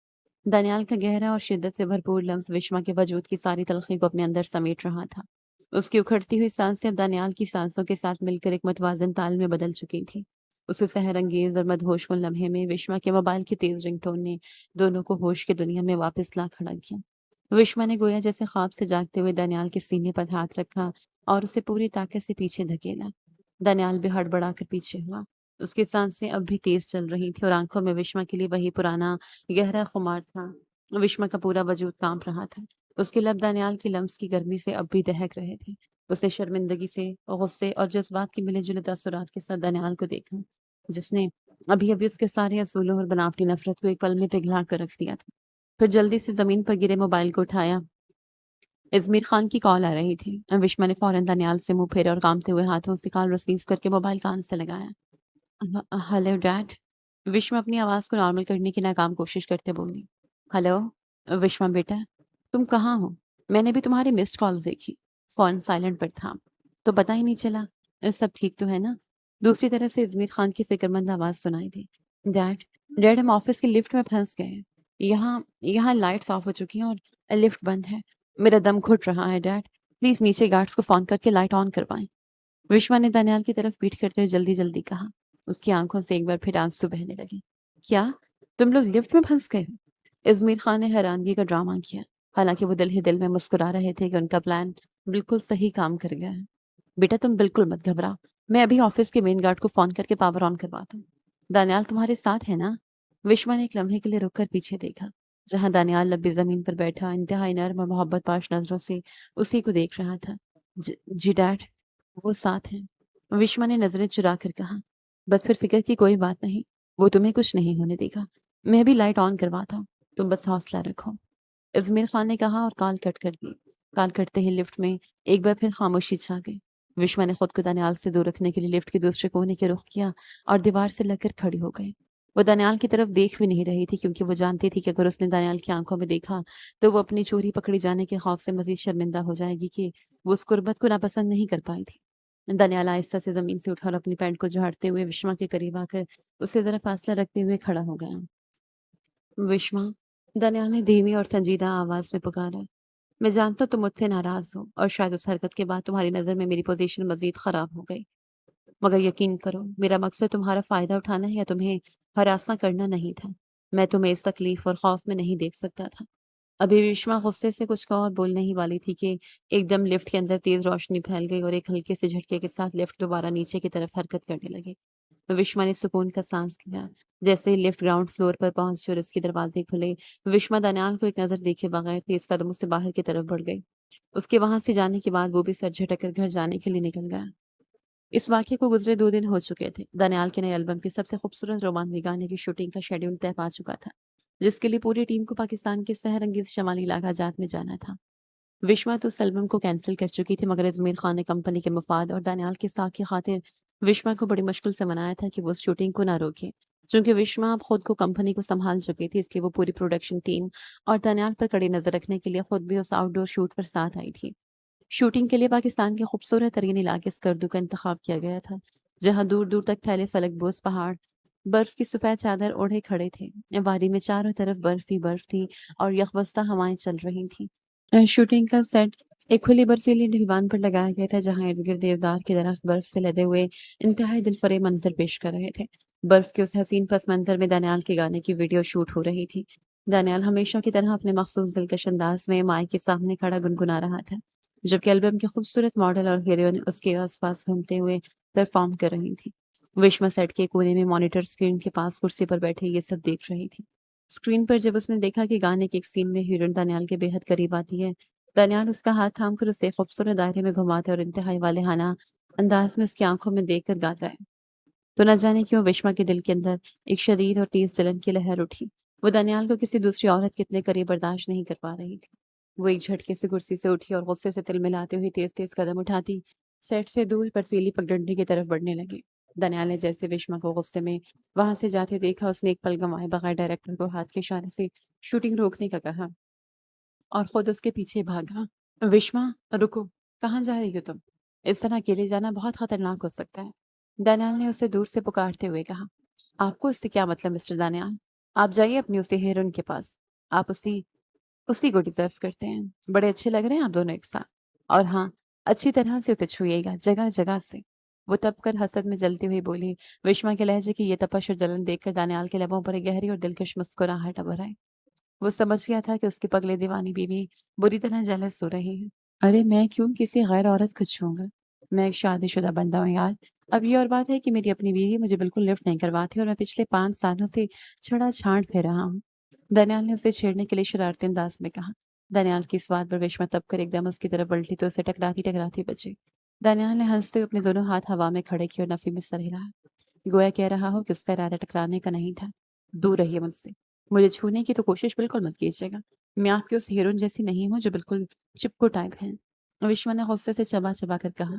दानियाल का गहरा और शिद्दत से भरपूर लम्स विश्वा के वजूद की सारी तलखी को अपने अंदर समेट रहा था। उसकी उखड़ती हुई सांसें अब दानियाल की सांसों के साथ मिलकर एक मतवाजन ताल में बदल चुकी थी। उसे सहरंगेज और मदहोश कुन लम्हे में विश्वा के मोबाइल की तेज रिंगटोन ने दोनों को होश की दुनिया में वापस ला खड़ा किया। विश्वा ने गोया जैसे ख्वाब से जागते हुए दानियाल के सीने पर हाथ रखा और उसे पूरी ताकत से पीछे धकेला। दानियाल भी हड़बड़ाकर पीछे हुआ। उसकी सांसें अब भी तेज चल रही थी और आंखों में विश्वा के लिए वही पुराना गहरा खुमार था। विश्वा का पूरा वजूद कांप रहा था। उसके लब दानियाल की लम्स की गर्मी से अब भी दहक रहे थे। उसने शर्मिंदगी से, गुस्से और जज्बात के मिले जुले तासुरात के साथ दानियाल को देखा, जिसने अभी अभी उसके सारे असूलों और बनावटी नफरत को एक पल में पिघला कर रख दिया था। फिर जल्दी से जमीन पर गिरे मोबाइल को उठाया। इज़मीर खान की कॉल आ रही थी। विश्वा ने फौरन दानियाल से मुँह फेरा और कांपते हुए हाथों से कॉल रिसीव करके मोबाइल कान से लगाया। Hello dad. विश्वा अपनी आवाज़ को नॉर्मल करने की नाकाम कोशिश करते बोली। हेलो विश्वा बेटा, तुम कहाँ हो? मैंने भी तुम्हारी मिस्ड कॉल्स देखी। फ़ोन साइलेंट पर था, तो पता ही नहीं चला। सब ठीक तो है ना? दूसरी तरफ से इज़मीर खान की फ़िक्रमंद आवाज़ सुनाई दी। डैड, डैड हम ऑफ़िस की लिफ्ट में फँस गए हैं। यहाँ यहाँ लाइट्स ऑफ हो चुकी हैं और लिफ्ट बंद है। मेरा दम घुट रहा है डैड। प्लीज़ नीचे गार्ड्स को फ़ोन करके लाइट ऑन करवाएँ। विश्वा ने दानियाल की तरफ पीठ करते हुए जल्दी-जल्दी कहा। उसकी आंखों से एक बार फिर आंसू बहने लगे। क्या? तुम लोग लिफ्ट में फँस गए हो? इज़मीर खान ने हैरानगी का ड्रामा किया। हालाँकि वो दिल ही दिल में मुस्कुरा रहे थे कि उनका प्लान बिल्कुल सही काम कर गया है। बेटा तुम बिल्कुल मत घबराओ। मैं अभी ऑफिस के मेन गार्ड को फ़ोन करके पावर ऑन करवाता हूँ। दानियाल तुम्हारे साथ है ना? विश्वा ने एक लम्हे के लिए रुक कर पीछे देखा, जहाँ दानियाल लब्बे ज़मीन पर बैठा इंतहाई नर्म और मोहब्बत पाश नज़रों से उसी को देख रहा था। जी डैड, वो साथ हैं। विश्वा ने नज़रें चुरा कर कहा। बस फिर फ़िक्र की कोई बात नहीं, वो तुम्हें कुछ नहीं होने देगा। मैं भी लाइट ऑन करवाता हूँ, तुम बस हौसला रखो। इज़मीर खान ने कहा और कॉल कट कर दी। कॉल कटते ही लिफ्ट में एक बार फिर खामोशी छा गई। विश्वा ने खुद को दानियाल से दूर रखने के लिए लिफ्ट के दूसरे कोने के रुख किया और दीवार से लगकर खड़ी हो गई। वो दानियाल की तरफ देख भी नहीं रही थी क्योंकि वो जानती थी कि अगर उसने दानियाल की आंखों में देखा तो वो अपनी चोरी पकड़ी जाने के खौफ से मजीद शर्मिंदा हो जाएगी कि वो उस गुर्बत को नापसंद नहीं कर पाई थी। दानियाल आहिस्ता से जमीन से उठा और अपनी पैंट को झाड़ते हुए विश्वा के करीब आकर उससे जरा फासला रखते हुए खड़ा हो गया। विश्वा, दानियाल ने धीमी और संजीदा आवाज में पुकारा। मैं जानता हूँ तुम मुझसे नाराज हो और शायद उस हरकत के बाद तुम्हारी नजर में मेरी पोजीशन मजीद खराब हो गई। मगर यकीन करो, मेरा मकसद तुम्हारा फ़ायदा उठाना है या तुम्हें हरासा करना नहीं था। मैं तुम्हें इस तकलीफ़ और खौफ़ में नहीं देख सकता था। अभी विश्वा गुस्से से कुछ और बोलने ही वाली थी कि एकदम लिफ्ट के अंदर तेज़ रोशनी फैल गई और एक हल्के से झटके के साथ लिफ्ट दोबारा नीचे की तरफ हरकत करने लगी। विश्वा ने सुकून का साँस लिया। जैसे ही लिफ्ट ग्राउंड फ्लोर पर पहुँची और उसके दरवाज़े खुले, विश्वा दानियाल को एक नज़र देखे बगैर तेज़ कदमों से बाहर की तरफ बढ़ गई। उसके वहाँ से जाने के बाद वो भी सर झटक कर घर जाने के लिए निकल गया। इस वाक़ये को गुज़रे 2 दिन हो चुके थे। दानियाल के नए एल्बम के सबसे खूबसूरत रोमांवी गाने की शूटिंग का शेड्यूल तय पा चुका था, जिसके लिए पूरी टीम को पाकिस्तान के सहरंगेज़ शमाली इलाका जात में जाना था। विश्वा तो उस एल्बम को कैंसल कर चुकी थी मगर अज़मीर खान ने कंपनी के मफाद और दानियाल के साथ की खातिर विश्वा को बड़ी मुश्किल से मनाया था कि वो उस शूटिंग को ना रोके। चूँकि विश्वा अब खुद को कंपनी को सँभाल चुकी थी इसलिए वो पूरी प्रोडक्शन टीम और दानियाल पर कड़ी नज़र रखने के लिए खुद भी उस आउटडोर शूट पर साथ आई थी। शूटिंग के लिए पाकिस्तान के खूबसूरत तरीन इलाके स्कर्दू का इंतखाब किया गया था, जहाँ दूर-दूर तक फैले फलकबोस पहाड़ बर्फ की सफ़ेद चादर ओढ़े खड़े थे। वादी में चारों तरफ बर्फ ही बर्फ थी और यकबस्ता हवाएं चल रही थीं। शूटिंग का सेट एक खुली बर्फीली ढलवान पर लगाया गया था, जहाँ इर्द-गिर्द देवदार के दरख्त बर्फ से लदे हुए इंतहाई दिलफरेब मंजर पेश कर रहे थे। बर्फ के उस हसीन पस मंजर में दानियाल के गाने की वीडियो शूट हो रही थी। दानियाल हमेशा की तरह अपने मखसूस दिलकश अंदाज में माइक के सामने खड़ा गुनगुना रहा था, जबकि एल्बम की खूबसूरत मॉडल और हीरोइन उसके आसपास घूमते हुए परफॉर्म कर रही थी। विश्वा सेट के कोने में मॉनिटर स्क्रीन के पास कुर्सी पर बैठे ये सब देख रही थी। स्क्रीन पर जब उसने देखा कि गाने के एक सीन में हीरोइन दानियाल के बेहद करीब आती है, दानियाल उसका हाथ थामकर उसे खूबसूरत दायरे में घुमाते और इंतहाई वालेहाना अंदाज में उसकी आंखों में देखकर गाता है। तो न जाने क्यों विश्वा के दिल के अंदर एक शदीद और तेज जलन की लहर उठी। वो दानियाल को किसी दूसरी औरत के इतने करीब बर्दाश्त नहीं कर पा रही थी। वो एक झटके से कुर्सी से उठी और गुस्से से तिलमिलाते हुए तेज-तेज कदम उठाती सेट से दूर बर्फीली पगडंडी की तरफ बढ़ने लगी। दानियाल ने जैसे विश्वा को गुस्से में वहां से जाते देखा, उसने एक पल गंवाए बगैर डायरेक्टर को हाथ के इशारे से शूटिंग रोकने का कहा और खुद उसके पीछे भागा। विश्वा, रुको, कहाँ जा रही हो तुम? इस तरह अकेले जाना बहुत खतरनाक हो सकता है। दानियाल ने उसे दूर से पुकारते हुए कहा। आपको इससे क्या मतलब मिस्टर दानियाल? आप जाइए अपनी उसी हीरोइन के पास। आप उसी उसी को डिज़र्व करते हैं। बड़े अच्छे लग रहे हैं आप दोनों एक साथ। और हाँ, अच्छी तरह से उसे छुइएगा, जगह-जगह से। वो तपकर हसद में जलती हुई बोली। विश्वा के लहजे की ये तपश और जलन देखकर दानियाल के लबों पर एक गहरी और दिलकश मुस्कुराहट उभर आई। वो समझ गया था कि उसकी पगले दीवानी बीवी बुरी तरह जेलस हो रही है। अरे मैं क्यों किसी गैर औरत को छूऊँगा? मैं एक शादीशुदा बंदा हूँ यार। अब ये और बात है कि मेरी अपनी बीवी मुझे बिल्कुल लिफ्ट नहीं करवाती और मैं पिछले 5 सालों से छड़ा-छांट फिर रहा हूँ। दानियाल ने उसे छेड़ने के लिए शरारती अंदाज में कहा। दानियाल की इस बात पर विश्वा तबकर एकदम उसकी तरफ पलटी तो उसे टकराती-टकराती बची। दानियाल ने हँसते हुए अपने दोनों हाथ हवा में खड़े किए और नफ़ी में सर हिलाया। गोया कह रहा हो कि उसका इरादा टकराने का नहीं था। दूर रहिए मुझसे। मुझे छूने की तो कोशिश बिल्कुल मत कीजिएगा। मैं आपकी उस हीरोइन जैसी नहीं हूँ जो बिल्कुल चिपकू टाइप है। विश्वा ने गुस्से से चबा-चबा कर कहा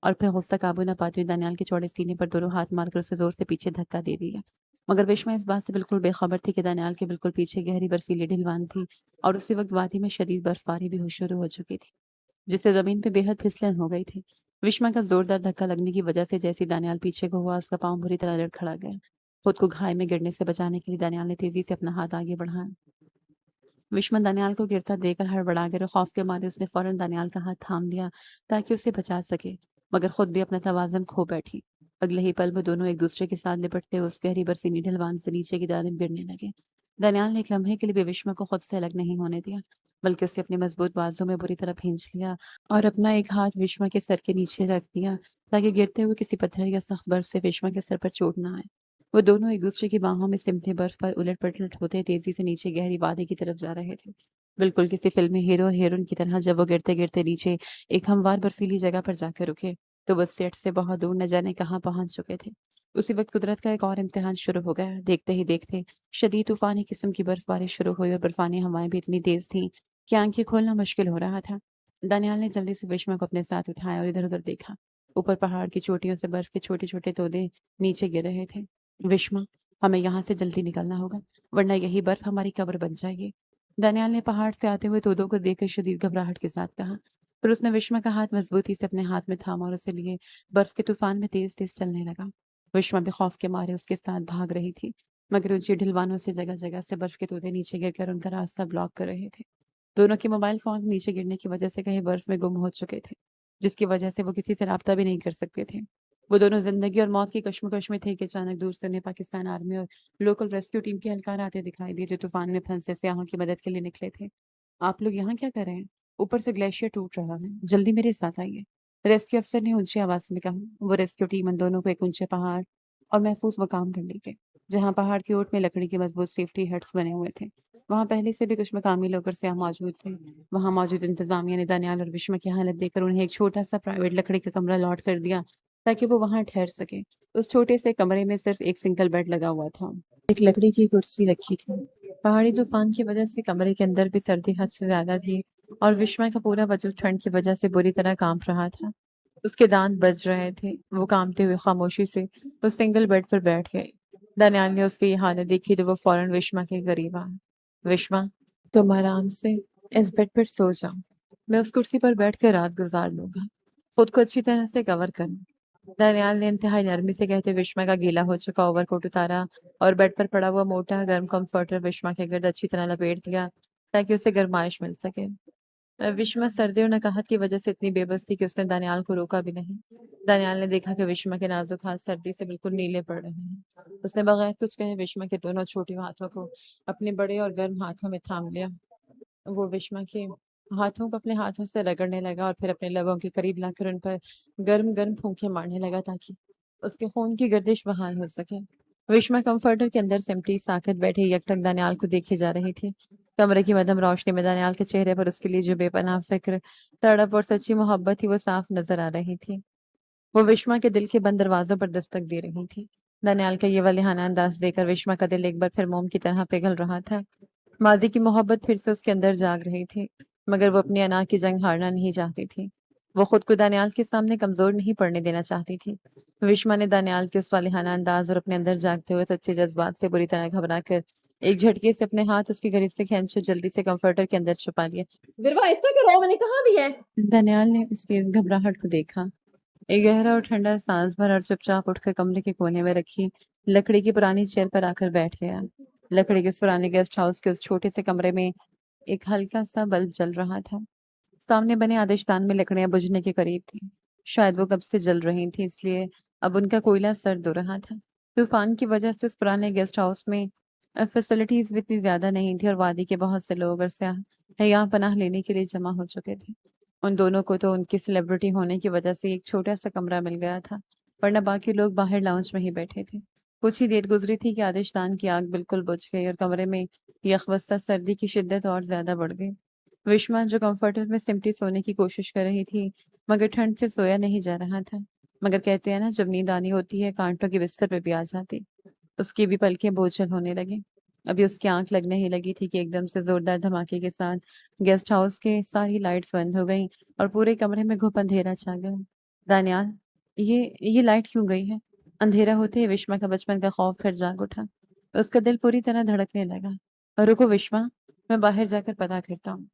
और फिर गुस्सा काबू न पाते हुए दानियाल के चौड़े सीने पर दोनों हाथ मारकर उसे ज़ोर से पीछे धक्का दे दिया। मगर विश्वा इस बात से बिल्कुल बेखबर थी कि दानियाल के बिल्कुल पीछे गहरी बर्फीली ढलवान थी और उसी वक़्त वादी में शदीद बर्फबारी भी शुरू हो चुकी थी, जिससे ज़मीन पे बेहद फिसलन हो गई थी। विश्वा का ज़ोरदार धक्का लगने की वजह से जैसे ही दानियाल पीछे को हुआ, उसका पाँव बुरी तरह लड़खड़ा गया। खुद को घाय में गिरने से बचाने के लिए दानियाल ने तेज़ी से अपना हाथ आगे बढ़ाया। विश्वा दानियाल को गिरता देखकर हड़बड़ा गया और खौफ के मारे उसने फौरन दानियाल का हाथ थाम लिया ताकि उसे बचा सके, मगर खुद भी अपना तवाज़ुन खो बैठी। अगले ही पल वो दोनों एक दूसरे के साथ लिपटते हुए उस गहरी बर्फीली ढलवान से नीचे की जानिब गिरने लगे। दानियाल ने एक लम्हे के लिए भी विश्वा को खुद से अलग नहीं होने दिया, बल्कि उसे अपनी मजबूत बाजुओं में बुरी तरह खींच लिया और अपना एक हाथ विश्वा के सर के नीचे रख दिया ताकि गिरते हुए किसी पत्थर या सख्त बर्फ से विश्वा के सर पर चोट न आए। वो दोनों एक दूसरे की बाहों में सिमटे बर्फ पर उलट-पलट होते तेजी से नीचे गहरी वादी की तरफ जा रहे थे। बिल्कुल किसी फ़िल्मी हीरो और हीरोइन की तरह जब वो गिरते-गिरते नीचे एक हमवार बर्फीली जगह पर जाकर रुके, तो वो सेट से बहुत दूर न जाने कहाँ पहुँच चुके थे। उसी वक़्त कुदरत का एक और इम्तिहान शुरू हो गया। देखते ही देखते शदीद तूफ़ानी किस्म की बर्फ़बारी शुरू हुई और बर्फ़ानी हवाएँ भी इतनी तेज़ थीं कि आँखें खोलना मुश्किल हो रहा था। दानियाल ने जल्दी से विश्वा को अपने साथ उठाया और इधर-उधर देखा। ऊपर पहाड़ की चोटियों से बर्फ के छोटे-छोटे तोदे नीचे गिर रहे थे। विश्मा, हमें यहाँ से जल्दी निकलना होगा, वरना यही बर्फ हमारी कब्र बन जाएगी। दनियाल ने पहाड़ से आते हुए तोदों को देखकर शदीद घबराहट के साथ कहा। फिर उसने विश्मा का हाथ मजबूती से अपने हाथ में थामा और उसे लिए बर्फ के तूफान में तेज-तेज चलने लगा। विश्मा भी खौफ के मारे उसके साथ भाग रही थी, मगर ऊंची ढलवानों से जगह-जगह से बर्फ के तोदे नीचे गिरकर उनका रास्ता ब्लॉक कर रहे थे। दोनों के मोबाइल फ़ोन नीचे गिरने की वजह से कहीं बर्फ में गुम हो चुके थे, जिसकी वजह से वो किसी से राब्ता भी नहीं कर सकते थे। वो दोनों ज़िंदगी और मौत की कश्मकश में थे कि अचानक दूर से उन्हें पाकिस्तान आर्मी और लोकल रेस्क्यू टीम के एहलकार आते दिखाई दिए, जो तूफान में फंसे सयाहों की मदद के लिए निकले थे। आप लोग यहाँ क्या कर रहे हैं? ऊपर से ग्लेशियर टूट रहा है, जल्दी मेरे साथ आइए। रेस्क्यू अफसर ने ऊंची आवाज में कहा। वो रेस्क्यू टीम उन दोनों को एक ऊंचे पहाड़ और महफूज मकाम पर ले गए, जहाँ पहाड़ की ओट में लकड़ी के मजबूत सेफ्टी हट्स बने हुए थे। वहाँ पहले से भी कुछ मकामी लोग और सियाह मौजूद थे। वहाँ मौजूद इंतजामिया ने दानियाल और विश्मा की हालत देखकर उन्हें एक छोटा सा प्राइवेट लकड़ी का कमरा अलॉट कर दिया, ताकि वो वहाँ ठहर सके। उस छोटे से कमरे में सिर्फ एक सिंगल बेड लगा हुआ था, एक लकड़ी की कुर्सी रखी थी। पहाड़ी तूफान की वजह से कमरे के अंदर भी सर्दी हद से ज्यादा थी और विस्मय का पूरा वजूद ठंड की वजह से बुरी तरह कांप रहा था। उसके दांत बज रहे थे। वो कांपते हुए खामोशी से उस सिंगल बेड पर बैठ गए। दनियाल ने उसकी ये हालत देखी तो वो फौरन विश्मा के करीब आया। विश्मा, तुम आराम से इस बेड पर सो जाओ। मैं उस कुर्सी पर बैठ कर रात गुजार लूंगा। खुद को अच्छी तरह से कवर करो। दनियाल ने इंतहाई नरमी से कहते विश्मा का गीला हो चुका ओवरकोट उतारा और बेड पर पड़ा हुआ मोटा गर्म कंफर्टर विश्मा के गिर्द अच्छी तरह लपेट दिया, ताकि उसे गर्माइश मिल सके। विश्मा सर्दी और नकाहत की वजह से इतनी बेबस थी कि उसने दानियाल को रोका भी नहीं। दानियाल ने देखा कि विश्मा के नाजुक हाथ सर्दी से बिल्कुल नीले पड़ रहे हैं। उसने बगैर कुछ कहे विश्मा के दोनों छोटे हाथों को अपने बड़े और गर्म हाथों में थाम लिया। वो विश्मा के हाथों को अपने हाथों से रगड़ने लगा और फिर अपने लबों के करीब लाकर उन पर गर्म गर्म फूंके मारने लगा, ताकि उसके खून की गर्दिश बहाल हो सके। विश्मा कंफर्टर के अंदर सिमटी साकत बैठे यकटक दानियाल को देखे जा रही थी। कमरे की मध्यम रोशनी में दानियाल के चेहरे पर उसके लिए जो बेपनाह फिक्र, तड़प और सच्ची मोहब्बत थी, वो साफ नजर आ रही थी। वो विश्मा के दिल के बंद दरवाजों पर दस्तक दे रही थी। दानियाल का ये वलिहाना अंदाज देकर विश्मा का दिल एक बार फिर मोम की तरह पिघल रहा था। माजी की मोहब्बत फिर से उसके अंदर जाग रही थी, मगर वो अपनी अना की जंग हारना नहीं चाहती थी। वो खुद को दानियाल के सामने कमजोर नहीं पड़ने देना चाहती थी। विश्मा ने दानियाल के उस वालिहाना अंदाज और अपने अंदर जागते हुए सच्चे जज्बात से बुरी तरह घबरा कर एक झटके से अपने हाथ उसकी गरीब से खींच जल्दी से कंफर्टर के अंदर छुपा लिए। दिलवा इस तरह करो, मैंने कहा भी है। दनियाल ने उसकी इस घबराहट को देखा। एक गहरा और ठंडा सांस भरा और चुपचाप उठकर कमरे के कोने में रखी लकड़ी की पुरानी चेयर पर आकर बैठ गया। लकड़ी के उस पुराने गेस्ट हाउस के उस छोटे से कमरे में एक हल्का सा बल्ब जल रहा था। सामने बने आदिशदान में लकड़ियां बुझने के करीब थी। शायद वो कब से जल रही थी, इसलिए अब उनका कोयला सर्द हो रहा था। तूफान की वजह से उस पुराने गेस्ट हाउस में फैसिलिटीज भी इतनी ज्यादा नहीं थी और वादी के बहुत से लोग और सयाह यहाँ पनाह लेने के लिए जमा हो चुके थे। उन दोनों को तो उनकी सेलिब्रिटी होने की वजह से एक छोटा सा कमरा मिल गया था, वरना बाकी लोग बाहर लाउंज में ही बैठे थे। कुछ ही देर गुजरी थी कि आतिशदान की आग बिल्कुल बुझ गई और कमरे में यखवस्ता सर्दी की शिद्दत और ज्यादा बढ़ गई। विश्मा, जो कंफर्टर में सिमटी सोने की कोशिश कर रही थी, मगर ठंड से सोया नहीं जा रहा था। मगर कहते हैं ना, जब नींद आनी होती है कांटों के बिस्तर पे भी आ जाती। उसकी भी पलकें बोझल होने लगी। अभी उसकी आंख लगने ही लगी थी कि एकदम से जोरदार धमाके के साथ गेस्ट हाउस के सारी लाइट्स बंद हो गईं और पूरे कमरे में घुप अंधेरा छा गया। दानियाल, ये लाइट क्यों गई है? अंधेरा होते ही विश्वा का बचपन का खौफ फिर जाग उठा। उसका दिल पूरी तरह धड़कने लगा। रुको विश्वा, मैं बाहर जाकर पता करता हूँ।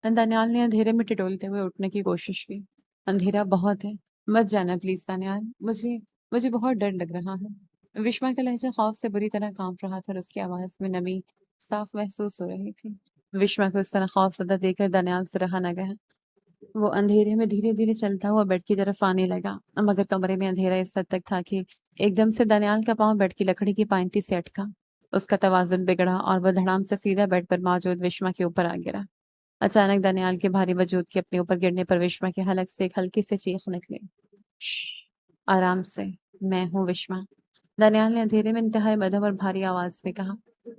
दानियाल ने अंधेरे में टिटोलते हुए उठने की कोशिश की। अंधेरा बहुत है, मत जाना प्लीज दानियाल, मुझे मुझे बहुत डर लग रहा है। विश्वा का लहजा खौफ से बुरी तरह कांप रहा था और उसकी आवाज में नमी साफ महसूस हो रही थी। विश्वा को इस तरह खौफ सदा देकर दानियाल से रहा न गया। वो अंधेरे में धीरे धीरे चलता हुआ बेड की तरफ आने लगा, मगर कमरे में अंधेरा इस हद तक था कि एकदम से दानियाल का पांव बेड की लकड़ी की पाइंती से अटका। उसका तवाजुन बिगड़ा और वह धड़ाम से सीधा बेड पर मौजूद विश्वा के ऊपर आ गिरा। अचानक दानियाल के भारी वजूद के अपने ऊपर गिरने पर विश्वा के हलक से एक हल्की सी चीख निकली। "श्श, आराम से, मैं हूँ विश्वा।" दानियाल ने अंधेरे में इंतहाई मध्यम और भारी आवाज में कहा।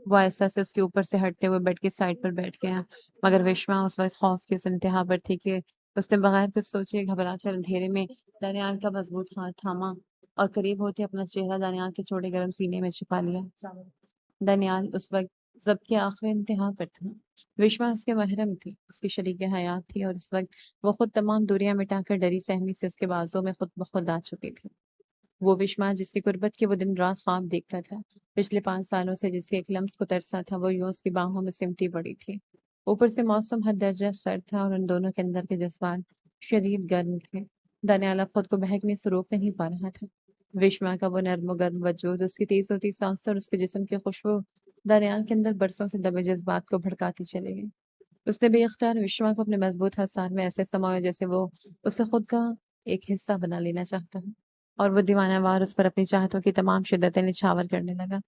वो ऐसा से उसके ऊपर से हटते हुए बेड की साइड पर बैठ गया, मगर विश्वा उस वक्त खौफ की उस इंतहा पर थी कि उसने बगैर कुछ सोचे घबरा कर अंधेरे में दानियाल का मजबूत हाथ थामा और करीब होते अपना चेहरा दानियाल के छोटे गर्म सीने में छुपा लिया। दानियाल उस वक्त ज़ब्त आखिरी इंतहा पर था। विश्वा उसके महरम थी, उसकी शरीके हयात थी और इस वक्त वो खुद तमाम दूरियां मिटाकर डरी सहमी से उसके बाजों में खुद ब खुद आ चुकी थी। वो विश्वा जिसकी गुर्बत के वो दिन रात ख्वाब देखता था, पिछले 5 सालों से जिसके एक लम्स को तरसा था, वो यूं उसकी बाहों में सिमटी पड़ी थी। ऊपर से मौसम हद दर्जा सर्द था और उन दोनों के अंदर के जज्बात शदीद गर्म थे। दानियाल खुद को बहकने से रोक नहीं पा रहा था। विश्वा का वो नर्म गर्म वजूद, उसकी तेज होती सांसें और उसके जिस्म की खुशबू दानियाल के अंदर बरसों से दबे जज्बात को भड़काती चली गई। उसने बेइख्तियार विश्वा को अपने मजबूत हथसार में ऐसे समाया जैसे वो उसे खुद का एक हिस्सा बना लेना चाहता हो, और वो दीवानावार उस पर अपनी चाहतों की तमाम शिद्दतें निछावर करने लगा।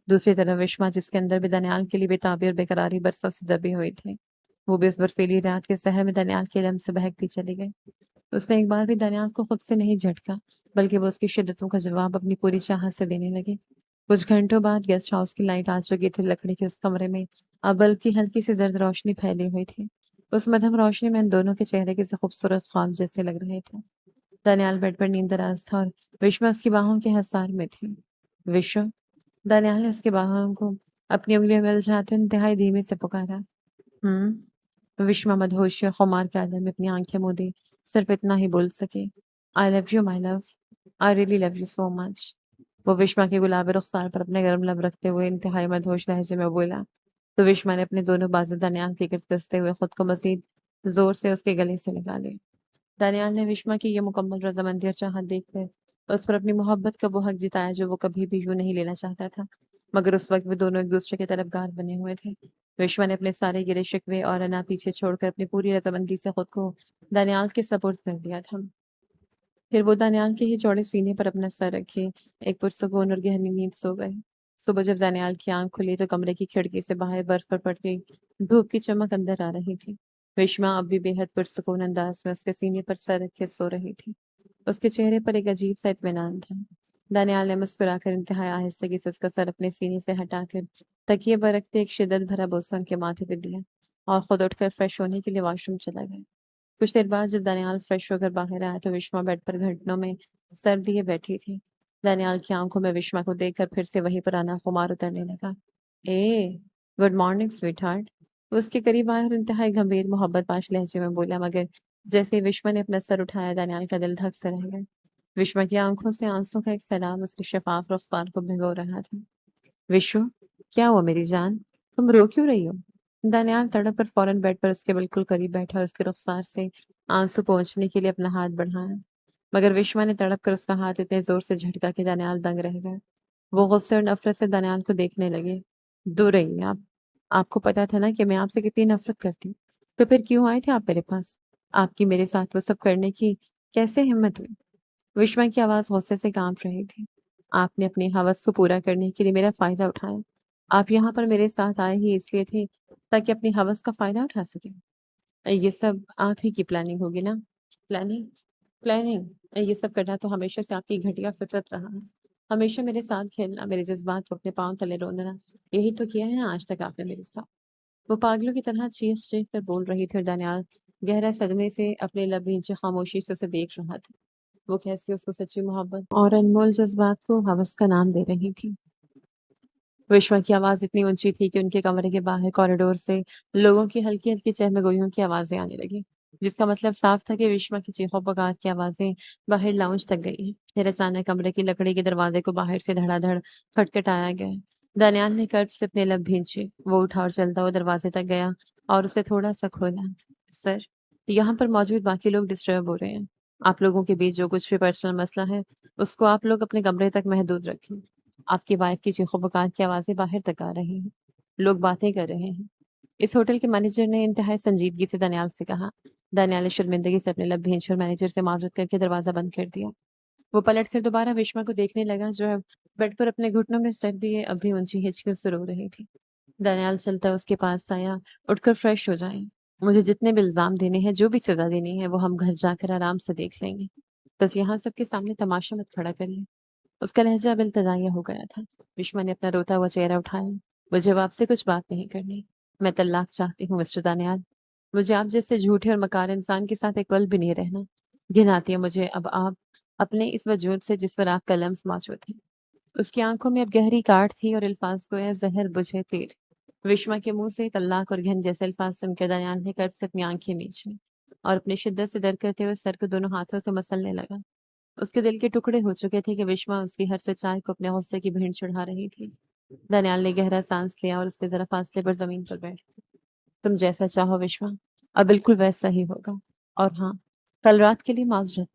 दूसरी तरफ विश्वा, जिसके अंदर भी दनियाल के लिए बेताबी और बेकरारी बरसों से दबी हुई थी, वो भी इस बर्फीली रात के सहर में दनियाल के लम्ब से बहकती चली गई। उसने एक बार भी दनियाल को खुद से नहीं झटका, बल्कि वो उसकी शिद्दतों का जवाब अपनी पूरी चाहत से देने लगी। कुछ घंटों बाद गेस्ट हाउस की लाइट आ चुकी थी। लकड़ी के उस कमरे में अब बल्ब की हल्की सी जर्द रोशनी फैली हुई थी। उस मध्यम रोशनी में इन दोनों के चेहरे किसी खूबसूरत ख्वाब जैसे लग रहे थे। दनियाल बेड पर नींदराज था और विश्वा उसकी बाहों के हसार में थी। विश्व, दनियाल ने उसकी बाहों को अपनी उंगलियों में उलझाते हुए इंतहाई धीमे से पुकारा। विश्वा मदहोश और खुमार के आलम में अपनी आंखें मूंदी सिर्फ इतना ही बोल सके, I love you my love, I really love you so much. वो विश्वा के गुलाबी रुखसार पर अपने गर्म लब रखते हुए इंतहाई मदहोश लहजे में बोला, तो विश्वा ने अपने दोनों बाजू दनियाल के गिर्द कसते हुए खुद को मजीद जोर से उसके गले से लगा लिया। दानियाल ने विश्वा की ये मुकम्मल रजामंदी और चाहत देखकर उस पर अपनी मोहब्बत का वो हक जिताया जो वो कभी भी यूं नहीं लेना चाहता था। मगर उस वक्त वे दोनों एक दूसरे के तरफदार बने हुए थे। विश्वा ने अपने सारे गिले शिकवे और अना पीछे छोड़कर अपनी पूरी रजामंदी से खुद को दानियाल के सपुर्द कर दिया था। फिर वो दानियाल के ही चौड़े सीने पर अपना सर रखे एक पुरसुकून और गहरी नींद सो गए। सुबह जब दानियाल की आंख खुली तो कमरे की खिड़की से बाहर बर्फ पर पड़ती धूप की चमक अंदर आ रही थी। विश्वा अब भी बेहद पुरसुकून अंदाज में उसके सीने पर सर रखे सो रही थी। उसके चेहरे पर एक अजीब सा इत्मीनान था। दानियाल ने मुस्कुराकर इंतहा आहिस्तगी से उसका सर अपने सीने से हटाकर तकिए पर रखते एक शिद्दत भरा बोसा उनके माथे पे दिया और खुद उठकर फ्रेश होने के लिए वॉशरूम चला गया। कुछ देर बाद जब दानियाल फ्रेश होकर बाहर आया तो विश्वा बेड पर घुटनों में सर दिए बैठी थी। दानियाल की आंखों में विश्वा को देखकर फिर से वही पुराना खुमार उतरने लगा। ए, गुड मॉर्निंग स्वीट हार्ट। वो उसके करीब आया और इंतहाई गंभीर मोहब्बत पाश लहजे में बोला, मगर जैसे ही विश्वा ने अपना सर उठाया दानियाल का दिल धक से रह गया। विश्वा की आंखों से आंसू का एक सैलाब उसके शफाफ रुखसार को भिगो रहा था। विश्व, क्या हुआ मेरी जान? तुम रो क्यों रही हो? दानियाल तड़प कर फौरन बेड पर उसके बिल्कुल करीब बैठा, उसके रुखसार से आंसू पोंछने के लिए अपना हाथ बढ़ाया, मगर विश्वा ने तड़प कर उसका हाथ इतने जोर से झटका कि दानियाल दंग रह गया। वो गुस्से और नफरत से दानियाल को देखने लगे। दूर रहिए आप। आपको पता था ना कि मैं आपसे कितनी नफरत करती हूँ, तो फिर क्यों आए थे आप मेरे पास? आपकी मेरे साथ वो सब करने की कैसे हिम्मत हुई? विश्वा की आवाज गुस्से से कांप रही थी। आपने अपनी हवस को पूरा करने के लिए मेरा फायदा उठाया। आप यहाँ पर मेरे साथ आए ही इसलिए थे ताकि अपनी हवस का फायदा उठा सके। ये सब आप ही की प्लानिंग होगी ना? प्लानिंग? प्लानिंग? ये सब करना तो हमेशा से आपकी घटिया फितरत रहा है। हमेशा मेरे साथ खेलना, मेरे जज्बात को अपने पाँव तले रोंदना, यही तो किया है ना आज तक आपने मेरे साथ। वो पागलों की तरह चीख चीख कर बोल रही थी और दानियाल गहरा सदमे से अपने लब भींचे खामोशी से उसे देख रहा था। वो कैसे उसको सच्ची मोहब्बत और अनमोल जज्बात को हवस का नाम दे रही थी। विश्वा की आवाज इतनी ऊंची थी कि उनके कमरे के बाहर कॉरिडोर से लोगों की हल्की हल्की चहमगोइयों की आवाजें आने लगी, जिसका मतलब साफ था कि विश्वा की चीखों पुकार की आवाजें बाहर लाउंज तक गई हैं। फिर अचानक कमरे की लकड़ी के दरवाजे को बाहर से धड़ाधड़ खटखटाया गया। दानियाल ने कर्ज से अपने लब भींचे। वो उठा और चलता हुआ दरवाजे तक गया और उसे थोड़ा सा खोला। सर, यहाँ पर मौजूद बाकी लोग डिस्टर्ब हो रहे हैं। आप लोगों के बीच जो कुछ भी पर्सनल मसला है उसको आप लोग अपने कमरे तक महदूद रखें। आपकी वाइफ की चीखों-पुकार की आवाज़ें बाहर तक आ रही हैं। लोग बातें कर रहे हैं। इस होटल के मैनेजर ने इंतहाई संजीदगी से दानियाल से कहा। दानियाल ने शर्मिंदगी से अपने लब भींचे और मैनेजर से माजरत करके दरवाज़ा बंद कर दिया। वो पलटकर दोबारा विश्वा को देखने लगा, जो अब बेड पर अपने घुटनों में सर दिए अब भी ऊंची हिचकियों से रो रही थी। दानियाल चलता उसके पास आया। उठकर फ्रेश हो जाएं। मुझे जितने भी इल्ज़ाम देने हैं, जो भी सज़ा देनी है, वो हम घर जाकर आराम से देख लेंगे। बस यहाँ सबके सामने तमाशा मत खड़ा करिए। उसका लहजा अब इल्तजाइया हो गया था। विश्वा ने अपना रोता हुआ चेहरा उठाया। मुझे अब आपसे कुछ बात नहीं करनी। मैं तलाक चाहती हूँ मिस्टर दानियाल। मुझे आप जैसे झूठे और मकार इंसान के साथ एक पल भी नहीं रहना। घिन आती है मुझे अब आप अपने इस वजूद से जिस पर आपका लम्स मौजूद है। उसकी आंखों में अब गहरी काट थी और अल्फाज गोया जहर बुझे तीर। विश्वा के मुंह से तल्लाक और घिन जैसे अल्फाज सुनकर दनियाल ने कर्ब से अपनी आंखें मींच ली और अपनी शिद्दत से डर करते हुए सर को दोनों हाथों से मसलने लगा। उसके दिल के टुकड़े हो चुके थे कि विश्वा उसकी हर सच्चाई को अपने गुस्से की भीड़ चढ़ा रही थी। दनियाल ने गहरा सांस लिया और उससे जरा फासले पर जमीन पर बैठ गया। तुम जैसा चाहो विश्वा, अब बिल्कुल वैसा ही होगा। और हाँ, कल रात के लिए माजरत।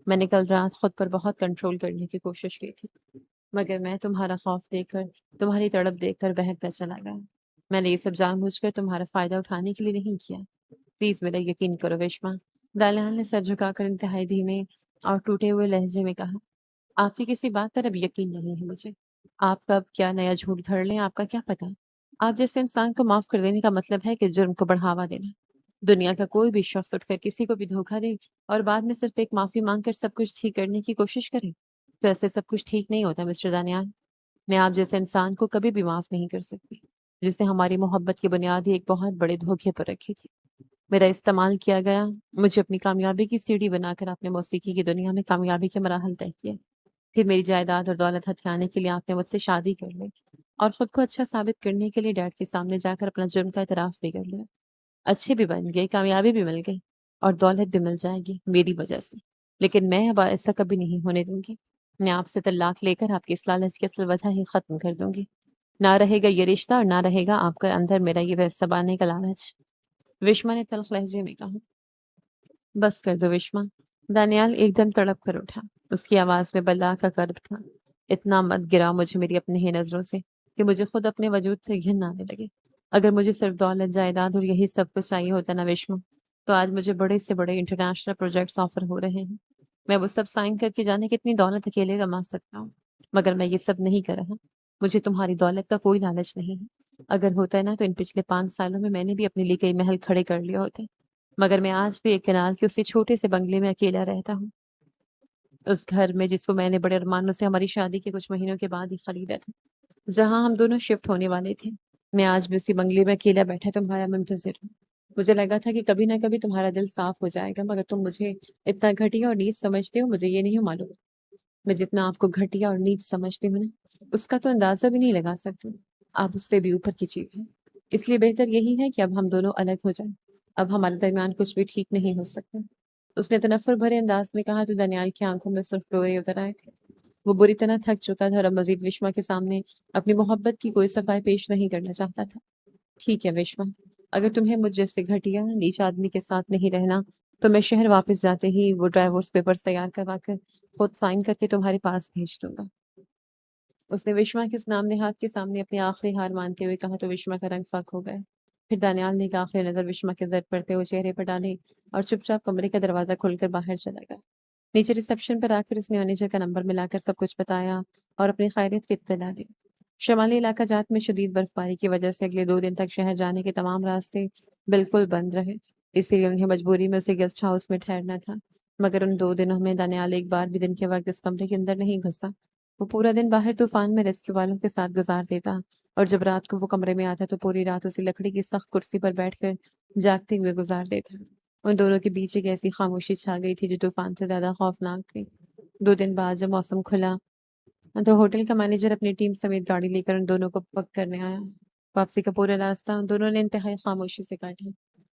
मैंने कल रात खुद पर बहुत कंट्रोल करने की कोशिश की थी, मगर मैं तुम्हारा खौफ देखकर, तुम्हारी तड़प देखकर बहकता चला गया। मैंने ये सब जानबूझकर तुम्हारा फायदा उठाने के लिए नहीं किया। प्लीज मेरा यकीन करो विश्वा। दनियाल ने सर झुकाकर इंतहाई धीमे और टूटे हुए लहजे में कहा, आपकी किसी बात पर अब यकीन नहीं है मुझे। आप कब क्या नया झूठ घड़ लें आपका क्या पता। आप जैसे इंसान को माफ कर देने का मतलब है कि जुर्म को बढ़ावा देना। दुनिया का कोई भी शख्स उठकर किसी को भी धोखा दे और बाद में सिर्फ एक माफी मांगकर सब कुछ ठीक करने की कोशिश करे, तो ऐसे सब कुछ ठीक नहीं होता मिस्टर दानियाल। मैं आप जैसे इंसान को कभी भी माफ नहीं कर सकती, जिसने हमारी मोहब्बत की बुनियाद ही एक बहुत बड़े धोखे पर रखी थी। मेरा इस्तेमाल किया गया, मुझे अपनी कामयाबी की सीढ़ी बनाकर आपने मौसीकी की दुनिया में कामयाबी के मराहल तय किए। फिर मेरी जायदाद और दौलत हथियाने के लिए आपने मुझसे शादी कर ली और खुद को अच्छा साबित करने के लिए डैड के सामने जाकर अपना जुर्म का इतराफ भी कर लिया। अच्छे भी बन गए, कामयाबी भी मिल गई और दौलत भी मिल जाएगी मेरी वजह से। लेकिन मैं अब ऐसा कभी नहीं होने दूंगी। मैं आपसे तलाक लेकर आपकी इस लालच की असल वजह ही खत्म कर दूंगी। ना रहेगा ये रिश्ता और ना रहेगा आपके अंदर मेरा ये वैसा बाने का लालच। विश्वा ने तल्ख लहजे में कहा। बस कर दो विश्वा। दानियाल एकदम तड़प कर उठा। उसकी आवाज में बल्ला का कर्ब था। इतना मत गिरा मुझे मेरी अपनी ही नजरों से कि मुझे खुद अपने वजूद से घिन आने लगे। अगर मुझे सिर्फ दौलत जायदाद और यही सब कुछ चाहिए होता ना विश्वा, तो आज मुझे बड़े से बड़े इंटरनेशनल प्रोजेक्ट्स ऑफर हो रहे हैं। मैं वो सब साइन करके जाने कितनी दौलत अकेले कमा सकता हूँ, मगर मैं ये सब नहीं कर रहा। मुझे तुम्हारी दौलत का कोई लालच नहीं है। अगर होता है ना तो इन पिछले 5 सालों में मैंने भी अपने लिए कई महल खड़े कर लिए होते, मगर मैं आज भी एक कनाल के उसी छोटे से बंगले में अकेला रहता हूँ। उस घर में जिसको मैंने बड़े अरमानों से हमारी शादी के कुछ महीनों के बाद ही खरीदा था, जहाँ हम दोनों शिफ्ट होने वाले थे। मैं आज भी उसी बंगले में अकेला बैठा तुम्हारा मुंतजिर हूँ। मुझे लगा था कि कभी ना कभी तुम्हारा दिल साफ हो जाएगा, मगर तुम मुझे इतना घटिया और नीच समझते हो, मुझे ये नहीं मालूम। मैं जितना आपको घटिया और नीच समझती हूँ ना, उसका तो अंदाजा भी नहीं लगा सकती। आप उससे भी ऊपर की चीज है। इसलिए बेहतर यही है कि अब हम दोनों अलग हो जाएं। अब हमारे दरमियान कुछ भी ठीक नहीं हो सकता। उसने तनफ्फुर भरे अंदाज में कहा तो दनियाल की आंखों में सिर्फ डोरे उतर आए थे। वो बुरी तरह थक चुका था और अब मजीद विश्वा के सामने अपनी मोहब्बत की कोई सफाई पेश नहीं करना चाहता था। ठीक है विश्वा, अगर तुम्हें मुझ जैसे घटिया नीच आदमी के साथ नहीं रहना, तो मैं शहर वापस जाते ही वो डाइवोर्स पेपर्स तैयार करवा कर खुद साइन करके तुम्हारे पास भेज दूंगा। उसने विश्वा के उस नामने हाथ के सामने अपनी आखिरी हार मानते हुए कहा तो विश्वा का रंग फक हो गया। फिर दानियाल ने एक आखिरी नजर विश्वा के जर पड़ते हुए चेहरे पर डाली और चुपचाप कमरे का दरवाजा खोलकर बाहर चला गया। नीचे रिसेप्शन पर आकर उसने मैनेजर का नंबर मिलाकर सब कुछ बताया और अपनी खैरियत की इत्तला दी। शमाली इलाका जात में शदीद बर्फबारी की वजह से अगले 2 दिन तक शहर जाने के तमाम रास्ते बिल्कुल बंद रहे। इसलिए उन्हें मजबूरी में उसे गेस्ट हाउस में ठहरना था। मगर उन 2 दिनों में दानियाल एक बार भी दिन के वक्त इस कमरे के अंदर नहीं घुसा। वो पूरा दिन बाहर तूफान में रेस्क्यू वालों के साथ गुजार देता और जब रात को वो कमरे में आता तो पूरी रात उसी लकड़ी की सख्त कुर्सी पर बैठकर जागते हुए गुजार देता। उन दोनों के बीच एक ऐसी खामोशी छा गई थी जो तूफान से ज्यादा खौफनाक थी। 2 दिन बाद जब मौसम खुला तो होटल का मैनेजर अपनी टीम समेत गाड़ी लेकर उन दोनों को पक करने आया। वापसी का पूरा रास्ता उन दोनों ने इंतहाई खामोशी से काटा।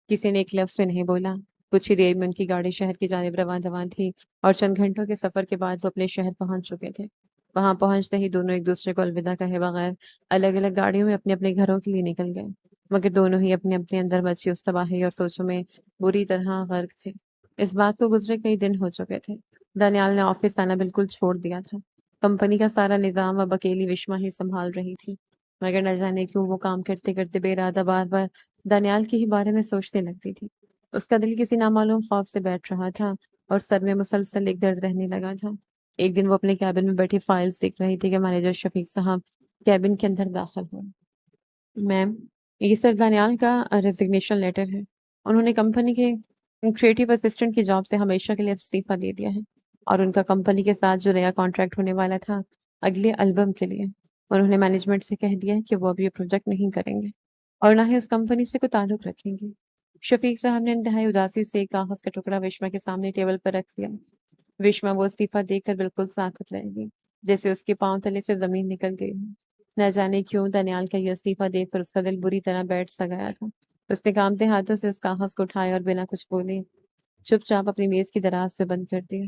किसी ने एक लफ्ज में नहीं बोला। कुछ ही देर में उनकी गाड़ी शहर की जानिब रवां दवां थी और चंद घंटों के सफर के बाद वो अपने शहर पहुंच चुके थे। वहां पहुंचते ही दोनों एक दूसरे को अलविदा कहे बगैर अलग अलग गाड़ियों में अपने अपने घरों के लिए निकल गए। मगर दोनों ही अपने अपने अंदर मची उस तबाही और सोचों में बुरी तरह गर्क थे। इस बात को गुजरे कई दिन हो चुके थे। दानियाल ने ऑफिस आना बिल्कुल छोड़ दिया था। कंपनी का सारा निजाम अब अकेली विश्वा ही संभाल रही थी। मगर न जाने क्यों वो काम करते करते बेइरादा बार बार दानियाल के ही बारे में सोचने लगती थी। उसका दिल किसी नामालूम खौफ से बैठ रहा था और सर में मुसलसल एक दर्द रहने लगा था। एक दिन वो अपने कैबिन में बैठी फाइल्स देख रही थी कि मैनेजर शफीक साहब कैबिन के अंदर दाखिल हुए। मैम, ये सर दानियाल का रेजिग्नेशन लेटर है। उन्होंने कंपनी के क्रिएटिव असिस्टेंट की जॉब से हमेशा के लिए इस्तीफा दे दिया है और उनका कंपनी के साथ जो नया कॉन्ट्रैक्ट होने वाला था अगले एल्बम के लिए, उन्होंने मैनेजमेंट से कह दिया है कि वो अब ये प्रोजेक्ट नहीं करेंगे और ना ही उस कंपनी से कोई ताल्लुक रखेंगे। शफीक साहब ने इंतहाई उदासी से एक कागज का टुकड़ा विश्वा के सामने टेबल पर रख दिया। विश्वा वो इस्तीफा देखकर बिल्कुल साकत रह गई, जैसे उसके पांव तले से जमीन निकल गई हो। न जाने क्यों दनियाल का ये इस्तीफा देखकर उसका दिल बुरी तरह बैठ सा गया था। उसने कांपते हाथों से उस कागज को उठाया और बिना कुछ बोले चुपचाप अपनी मेज की दराज से बंद कर दिया।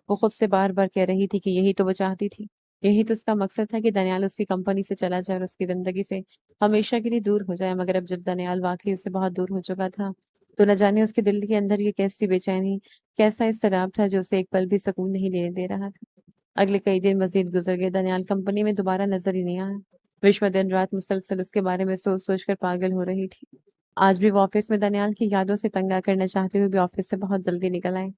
वो खुद से बार बार कह रही थी कि यही तो वो चाहती थी, यही तो उसका मकसद था कि दनियाल उसकी कंपनी से चला जाए और उसकी जिंदगी से हमेशा के लिए दूर हो जाए। मगर अब जब दनियाल वाकई उससे बहुत दूर हो चुका था तो न जाने उसके दिल के अंदर ये कैसी बेचैनी, कैसा इज़्तिराब था जो उसे एक पल भी सुकून नहीं लेने दे रहा था। अगले कई दिन मज़ीद गुज़र गए, दनियाल कंपनी में दोबारा नज़र ही नहीं आया। विश्वा दिन-रात मुसलसल उसके बारे में सोच-सोच कर पागल हो रही थी। आज भी वो ऑफ़िस में दनियाल की यादों से तंग आकर न चाहते हुए भी ऑफ़िस से बहुत जल्दी निकल आई।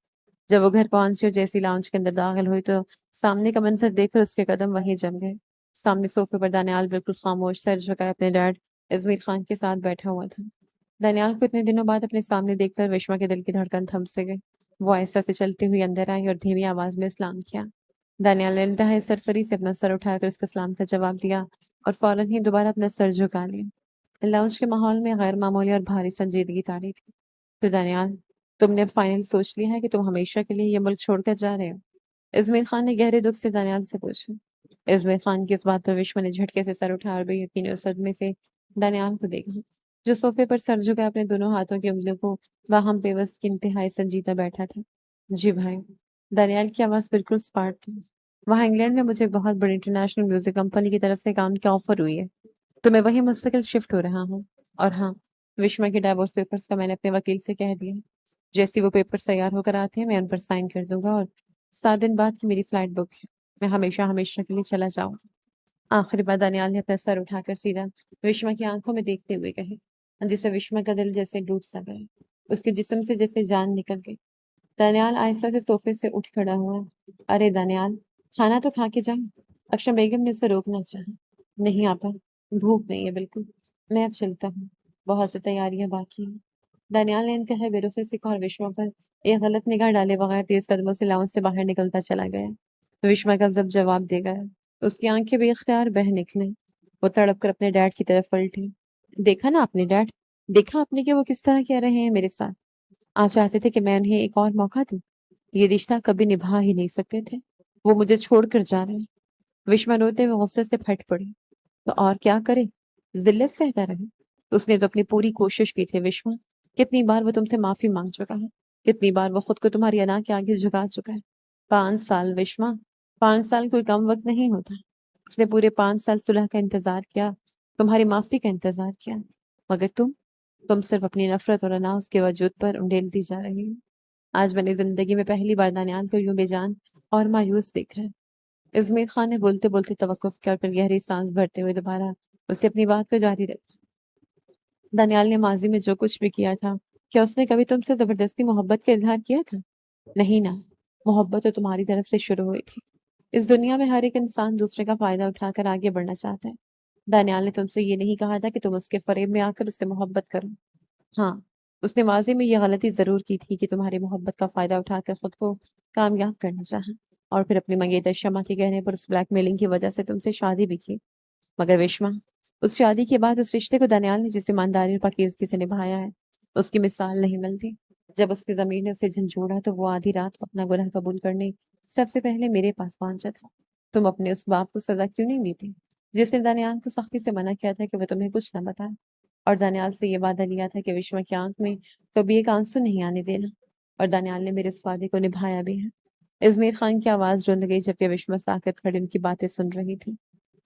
जब वो घर पहुंची और जैसी लाउंज के अंदर दाखिल हुई तो सामने का मंजर देखकर उसके कदम वहीं जम गए। सामने सोफे पर दनियाल बिल्कुल खामोश सर झुकाए अपने डैड इज़मीर खान के साथ बैठा हुआ था। दनियाल को इतने दिनों बाद अपने सामने देखकर विश्वा के दिल की धड़कन थम से गई। वो आहिस्ता से चलती हुई अंदर आई और धीमी आवाज में सलाम किया। दानियाल ने इंतहाई सरसरी से अपना सर उठाकर उसके सलाम का जवाब दिया और फौरन ही दोबारा अपना सर झुका लिया। लाउंज के माहौल में गैर मामूली और भारी संजीदगी तारी थी। तो दानियाल, तुमने अब फाइनल सोच लिया है कि तुम हमेशा के लिए ये मुल्क छोड़कर जा रहे हो? इज़मीर खान ने गहरे दुख से दानियाल से पूछा। इज़मीर खान की इस बात पर विश्वा ने झटके से सर उठाया और बेयकीनी और सदमे से दानियाल को देखा, जो सोफे पर सर झुकाए अपने दोनों हाथों की उंगलियों को बाहम पेवस्त की इंतहाई संजीदा बैठा था। जी भाई। दानियाल की आवाज़ बिल्कुल स्पार्ट थी। वहाँ इंग्लैंड में मुझे एक बहुत बड़ी इंटरनेशनल म्यूज़िक कंपनी की तरफ से काम की ऑफ़र हुई है, तो मैं वहीं मुस्तकिल शिफ्ट हो रहा हूँ। और हाँ, विश्वा के डिवोर्स पेपर्स का मैंने अपने वकील से कह दिया है। जैसे ही वो पेपर्स तैयार होकर आते हैं, मैं उन पर साइन कर दूँगा और 7 दिन बाद की मेरी फ्लाइट बुक है। मैं हमेशा-हमेशा के लिए चला जाऊँगा। आखिरी बार दानियाल ने अपना सर उठाकर सीधा विश्वा की आंखों में देखते हुए कहे, जिससे विश्वा का दिल जैसे डूब सा गया। उसके जिस्म से जैसे जान निकल गई। दानियाल आहिस्ता से सोफे से उठ खड़ा हुआ। अरे दानियाल, खाना तो खा के जा। अफशा बेगम ने उसे रोकना चाहा। नहीं आपा, भूख नहीं है बिल्कुल। मैं अब चलता हूँ। बहुत सी तैयारियां बाकी हैं। दानियाल ने इंतहा बेरुखी से कहा और विश्वा पर एक गलत निगाह डाले बगैर तेज कदमों से लाउंज से बाहर निकलता चला गया। विश्वा का जब जवाब दे गया। उसकी आंखें बेख्तियार बह निकलीं। वो तड़प कर अपने डैड की तरफ पलटी। देखा ना आपने डैड? देखा आपने कि वो किस तरह कह रहे हैं मेरे साथ? आप चाहते थे कि मैं उन्हें एक और मौका दूँ? ये रिश्ता कभी निभा ही नहीं सकते थे। वो मुझे छोड़कर जा रहे हैं। विश्वा रोते हुए गुस्से से फट पड़ी। तो और क्या करे? ज़िल्लत सहता रहे। उसने तो अपनी पूरी कोशिश की थी विश्वा। कितनी बार वो तुमसे माफ़ी माँग चुका है। कितनी बार वो खुद को तुम्हारी अना के आगे झुका चुका है। 5 साल विश्वा, 5 साल कोई कम वक़्त नहीं होता। उसने पूरे 5 साल सुलह का इंतज़ार किया, तुम्हारी माफ़ी का इंतज़ार किया। मगर तुम सिर्फ़ अपनी नफ़रत और अना उसके वजूद पर उंडेलती जा रही हो। आज मैंने ज़िंदगी में पहली बार दानियाल को यूँ बेजान और मायूस देखा है। इज़मीर खान ने बोलते-बोलते तवक़्क़ुफ़ किया और फिर गहरी साँस भरते हुए दोबारा उससे अपनी बात को जारी रखा। दानियाल ने माज़ी में जो कुछ भी किया था, क्या उसने कभी तुमसे ज़बरदस्ती मोहब्बत का इज़हार किया था? नहीं ना, मोहब्बत तो तुम्हारी तरफ से शुरू हुई थी। इस दुनिया में हर एक इंसान दूसरे का फ़ायदा उठाकर आगे बढ़ना चाहता है। दानियाल ने तुमसे ये नहीं कहा था कि तुम उसके फ़रेब में आकर उससे मोहब्बत करो। हाँ, उसने माज़ी में ये गलती ज़रूर की थी कि तुम्हारी मोहब्बत का फ़ायदा उठाकर खुद को कामयाब करना चाहा और फिर अपनी मंगेतर शमा के कहने पर उस ब्लैकमेलिंग की वजह से तुमसे शादी भी की। मगर विश्वा, उस शादी के बाद उस रिश्ते को दानियाल ने जिस ईमानदारी और पाकीज़गी से निभाया है, उसकी मिसाल नहीं मिलती। जब उसकी ज़मीर ने उसे झंझोड़ा तो वो आधी रात को अपना गुनाह कबूल करने सबसे पहले मेरे पास पहुँचा था। तुम अपने उस बाप को सज़ा क्यों नहीं देती, जिसने दानियाल को सख्ती से मना किया था कि वो तुम्हें कुछ ना बताए और दानियाल से ये वादा लिया था कि विश्वा की आँख में कभी एक आंसू नहीं आने देना और दानियाल ने मेरे उस वादे को निभाया भी है। इज़मीर खान की आवाज़ रुंध गई जबकि विश्वा साकत खड़ी उनकी बातें सुन रही थी।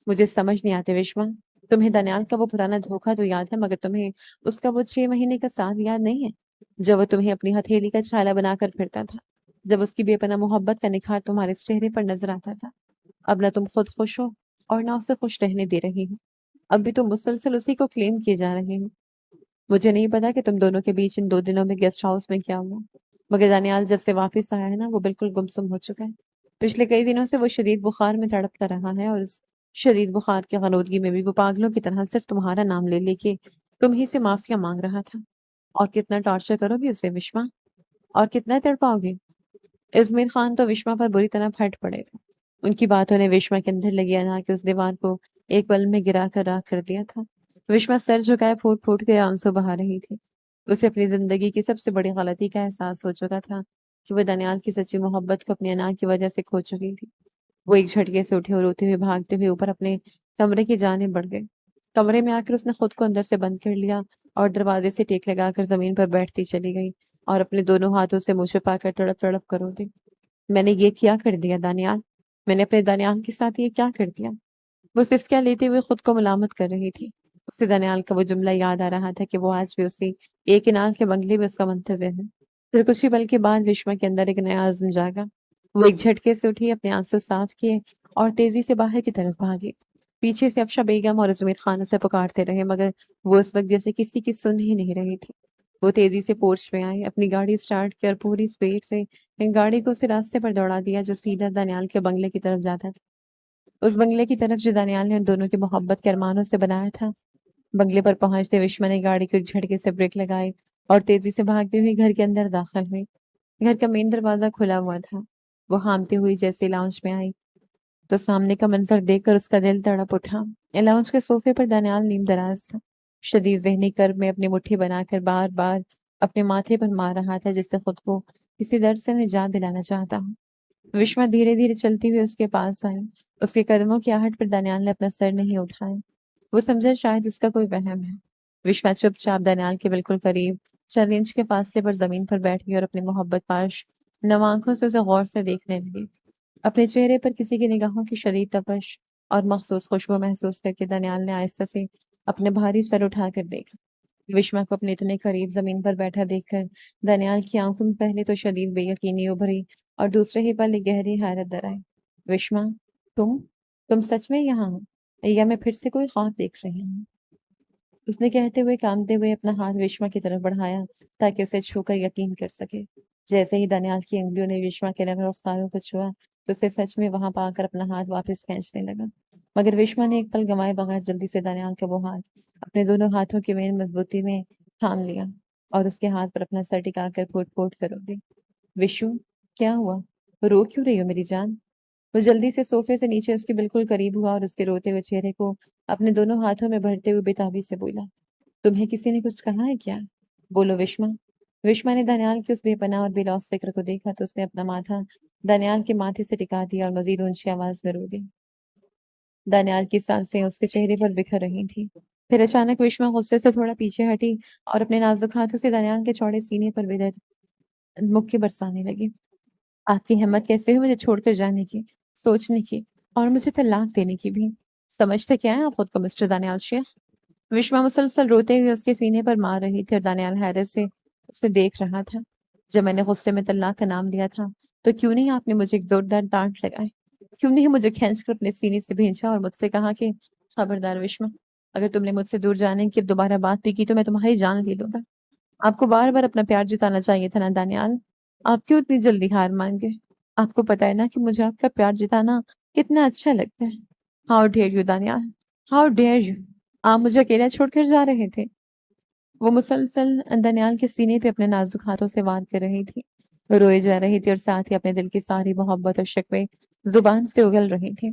मुझे समझ नहीं आते विश्वा, तुम्हें दानियाल का वो पुराना धोखा तो याद है मगर तुम्हें उसका वो 6 महीने का साथ याद नहीं है? जब वो तुम्हें अपनी हथेली का छाला बनाकर फिरता था। जब उसकी बेपनाह मोहब्बत का निखार तुम्हारे इस चेहरे पर नज़र आता था। अब ना तुम खुद खुश हो और ना उसे खुश रहने दे रही हो। अब भी तुम मुसलसल उसी को क्लेम किए जा रहे हो। मुझे नहीं पता कि तुम दोनों के बीच इन 2 दिनों में गेस्ट हाउस में क्या हुआ। मगर दानियाल जब से वापस आया है ना, वो बिल्कुल गुमसुम हो चुका है। पिछले कई दिनों से वो शदीद बुखार में तड़पता रहा है और इस शदीद बुखार की ग़नूदगी में भी वो पागलों की तरह सिर्फ़ तुम्हारा नाम ले लेके तुम ही से माफ़िया माँग रहा था। और कितना टॉर्चर करोगी उसे विश्वा? और कितना तड़पाओगे? इज़मीर खान तो विश्वा पर बुरी तरह फट पड़े थे। उनकी बातों ने विश्वा के अंदर लगी अना की उस दीवार को एक पल में गिरा कर राख कर दिया था। विश्वा सर झुकाए फूट-फूट के आंसू बहा रही थी। उसे अपनी ज़िंदगी की सबसे बड़ी गलती का एहसास हो चुका था कि वो दानियाल की सच्ची मोहब्बत को अपनी अना की वजह से खो चुकी थी। वो एक झटके से उठी और रोते हुए भागते हुए ऊपर अपने कमरे की जानेब बढ़ गई। कमरे में आकर उसने खुद को अंदर से बंद कर लिया और दरवाजे से टेक लगाकर ज़मीन पर बैठती चली गई और अपने दोनों हाथों से मुँह छुपाकर तड़प-तड़प कर रो दी। मैंने ये क्या कर दिया दानियाल? मैंने अपने दानियाल के साथ ये क्या कर दिया? वो सिसकियाँ लेते हुए खुद को मलामत कर रही थी। उसे दानियाल का वो जुमला याद आ रहा था कि वो आज भी उसी एक इनाल के बंगले में उसका मुंतज़िर है। फिर कुछ ही पल के बाद विश्वा के अंदर एक नया अज़्म जागा। वो एक झटके से उठी, अपने आंसू साफ किए और तेज़ी से बाहर की तरफ भागी। पीछे से अफ़शा बेगम और ज़मीर खान उसे पुकारते रहे, मगर वो उस वक़्त जैसे किसी की सुन ही नहीं रही थी। वो तेज़ी से पोर्च में आई, अपनी गाड़ी स्टार्ट की और पूरी स्पीड से गाड़ी को उसी रास्ते पर दौड़ा दिया जो सीधा दानियाल के बंगले की तरफ जाता था। उस बंगले की तरफ जो दानियाल ने उन दोनों की मोहब्बत के अरमानों से बनाया था। बंगले पर पहुंचते विश्वा ने गाड़ी को एक झटके से ब्रेक लगाई और तेजी से भागती हुई घर के अंदर दाखिल हुई। घर का मेन दरवाजा खुला हुआ था। वो हामती हुई जैसे लाउंज में आई तो सामने का मंजर देखकर उसका दिल तड़प उठा। लाउंज के सोफे पर दानियाल नीम दराज था, शदीद ज़हनी कर्ब में अपनी मुट्ठी बनाकर बार बार अपने माथे पर मार रहा था, जिससे खुद को किसी दर्द से निजात दिलाना चाहता हूँ। विश्वा धीरे धीरे चलती हुई उसके पास आई। उसके कदमों की आहट पर दानियाल ने अपना सर नहीं उठाया। वो समझा शायद उसका कोई वहम है। विश्वा चुपचाप दानियाल के बिल्कुल करीब, चंद इंच के फासले पर जमीन पर बैठ गई और अपनी मोहब्बत पाश नम आंखों से उसे गौर से देखने लगी। अपने चेहरे पर किसी की निगाहों की शदीद तपश और मखसूस खुशबू महसूस करके दानियाल ने आहिस्ता से अपने भारी सर उठाकर देखा। विश्वा को अपने इतने करीब जमीन पर बैठा देखकर दानियाल की आंखों में पहले तो शदीद बेयकीनी उभरी और दूसरे ही पल एक गहरी हैरत दर आई। विश्वा, तुम तुम सच में यहाँ हो या मैं फिर से कोई ख्वाब देख रही हूँ? उसने कहते हुए कांपते हुए अपना हाथ विश्वा की तरफ बढ़ाया ताकि उसे छूकर यकीन कर सके। जैसे ही दानियाल की उंगलियों ने विश्वा के लबे रुखसारों को छुआ तो उसे सच में वहां पाकर अपना हाथ वापस खींचने लगा। मगर विश्वा ने एक पल गंवाए बगैर जल्दी से दानियाल का वो हाथ अपने दोनों हाथों की मेन मजबूती में थाम लिया और उसके हाथ पर अपना सर टिकाकर फूट फूट कर रो दी। विशु, क्या हुआ? रो क्यों रही हो मेरी जान? वो जल्दी से सोफे से नीचे उसके बिल्कुल करीब हुआ और उसके रोते हुए चेहरे को अपने दोनों हाथों में भरते हुए बेताबी से बोला, तुम्हें किसी ने कुछ कहा है क्या? बोलो विश्वा। विश्वा ने दानियाल के उस बेपनाह और बेलौस फिक्र को देखा तो उसने अपना माथा दानियाल के माथे से टिका दिया और मजीद ऊंची आवाज में रो दी। दानियाल की सांसें उसके चेहरे पर बिखर रही थी। फिर अचानक विश्वा गुस्से से थोड़ा पीछे हटी और अपने नाजुक हाथों से दानियाल के चौड़े सीने पर बेदर्द मुक्की बरसाने लगी। आपकी हिम्मत कैसे हुई मुझे छोड़कर जाने की, सोचने की और मुझे तलाक देने की भी? समझते क्या है आप खुद को मिस्टर दानियाल शेख? विश्वा मुसलसल रोते हुए उसके सीने पर मार रही थी और दानियाल हैरत से उसे देख रहा था। जब मैंने गुस्से में तलाक का नाम लिया था तो क्यों नहीं आपने मुझे एक जोरदार डांट लगाई? क्यों नहीं मुझे खींचकर अपने सीने से भेजा और मुझसे कहा कि खबरदार विश्वा, अगर तुमने मुझसे दूर जाने की अब दोबारा बात भी की तो मैं तुम्हारी जान ले लूंगा। आपको बार बार अपना प्यार जिताना चाहिए था ना दानियाल। आप क्यों इतनी जल्दी हार मान गए? आपको पता है ना कि मुझे आपका प्यार जिताना कितना अच्छा लगता है। How dare you Daniyal, how dare you. आप मुझे अकेला छोड़कर जा रहे थे। वो मुसलसल दानियाल के सीने पे अपने नाजुक हाथों से वार कर रही थी, रोए जा रही थी और साथ ही अपने दिल की सारी मोहब्बत और शिकवे जुबान से उगल रही थी।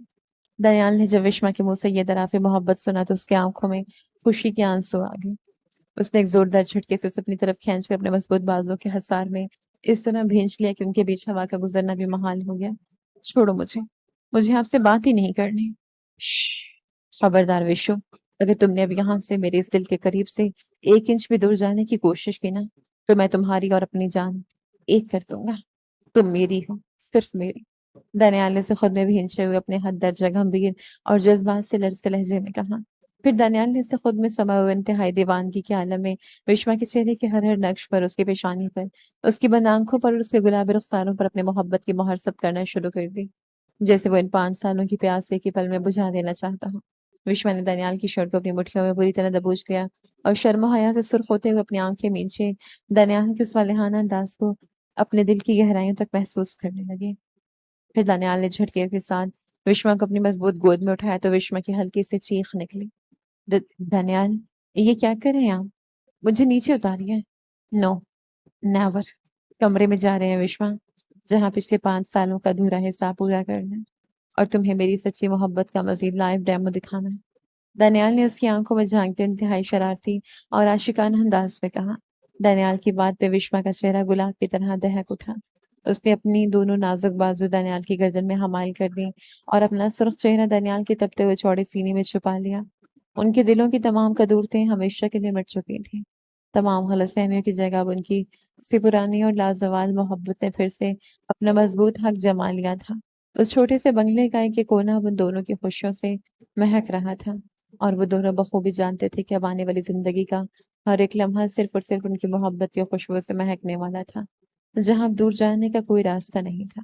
दयाल ने जब विश्वा के मुंह से ये दराफ़े मोहब्बत सुना तो उसकी आंखों में खुशी के आंसू आ गए। उसने एक जोरदार झटके से उसे अपनी तरफ खींचकर अपने मजबूत बाजुओं के हसार में इस तरह भींच लिया कि उनके बीच हवा का गुजरना भी महाल हो गया। छोड़ो मुझे, मुझे आपसे बात ही नहीं करनी। खबरदार विशु, अगर तुमने अब यहाँ से मेरे इस दिल के करीब से 1 इंच भी दूर जाने की कोशिश की ना तो मैं तुम्हारी और अपनी जान एक कर दूंगा। तुम मेरी हो, सिर्फ मेरी। दानियाल ने से खुद में भींचे हुए अपने हद दर्जा गंभीर और जज्बात से लरसे लहजे में कहा। फिर दानियाल ने से खुद में समा हुए इंतहाई दीवानगी के आलम में विश्वा के चेहरे के हर हर नक्श पर, उसकी पेशानी पर, उसकी बंद आंखों पर और उसके गुलाबी रुखसारों पर अपने मोहब्बत की मोहर सब करना शुरू कर दी, जैसे वो इन 5 सालों की प्यास एक ही पल में बुझा देना चाहता हो। विश्वा ने दानियाल की शर्ट को अपनी मुट्ठियों में बुरी तरह दबोच लिया और शर्म हया से सुर्ख होते हुए अपनी आंखें मींचे दानियाल के उस वालेहाना अंदाज को अपने दिल की गहराइयों तक महसूस करने लगे। फिर दानियाल ने झटके के साथ विश्वा को अपनी मजबूत गोद में उठाया तो विश्वा की हल्की सी चीख निकली। दानियाल, ये क्या कर रहे हैं आप? मुझे नीचे उतारिए। No, never. कमरे में जा रहे हैं विश्वा, जहाँ पिछले 5 सालों का अधूरा हिस्सा पूरा करना है और तुम्हें मेरी सच्ची मोहब्बत का मजीद लाइव डेमो दिखाना है। दानियाल ने उसकी आंखों में झांकते इंतहाई शरारती और आशिकाना अंदाज में कहा। दानियाल की बात पे विश्वा का चेहरा गुलाब की तरह दहक उठा। उसने अपनी दोनों नाजुक बाजू दानियाल की गर्दन में हमाल कर दी और अपना सुर्ख चेहरा दानियाल के तपते हुए चौड़े सीने में छुपा लिया। उनके दिलों की तमाम कदूरतें हमेशा के लिए मिट चुकी थीं। तमाम गलतफहमियों की जगह अब उनकी सी पुरानी और लाजवाल मोहब्बत ने फिर से अपना मजबूत हक जमा लिया था। उस छोटे से बंगले का एक कोना अब उन दोनों की खुशियों से महक रहा था और वो दोनों बखूबी जानते थे कि अब आने वाली जिंदगी का हर एक लम्हा सिर्फ और सिर्फ उनकी मोहब्बत की खुशबू से महकने वाला था, जहां अब दूर जाने का कोई रास्ता नहीं था।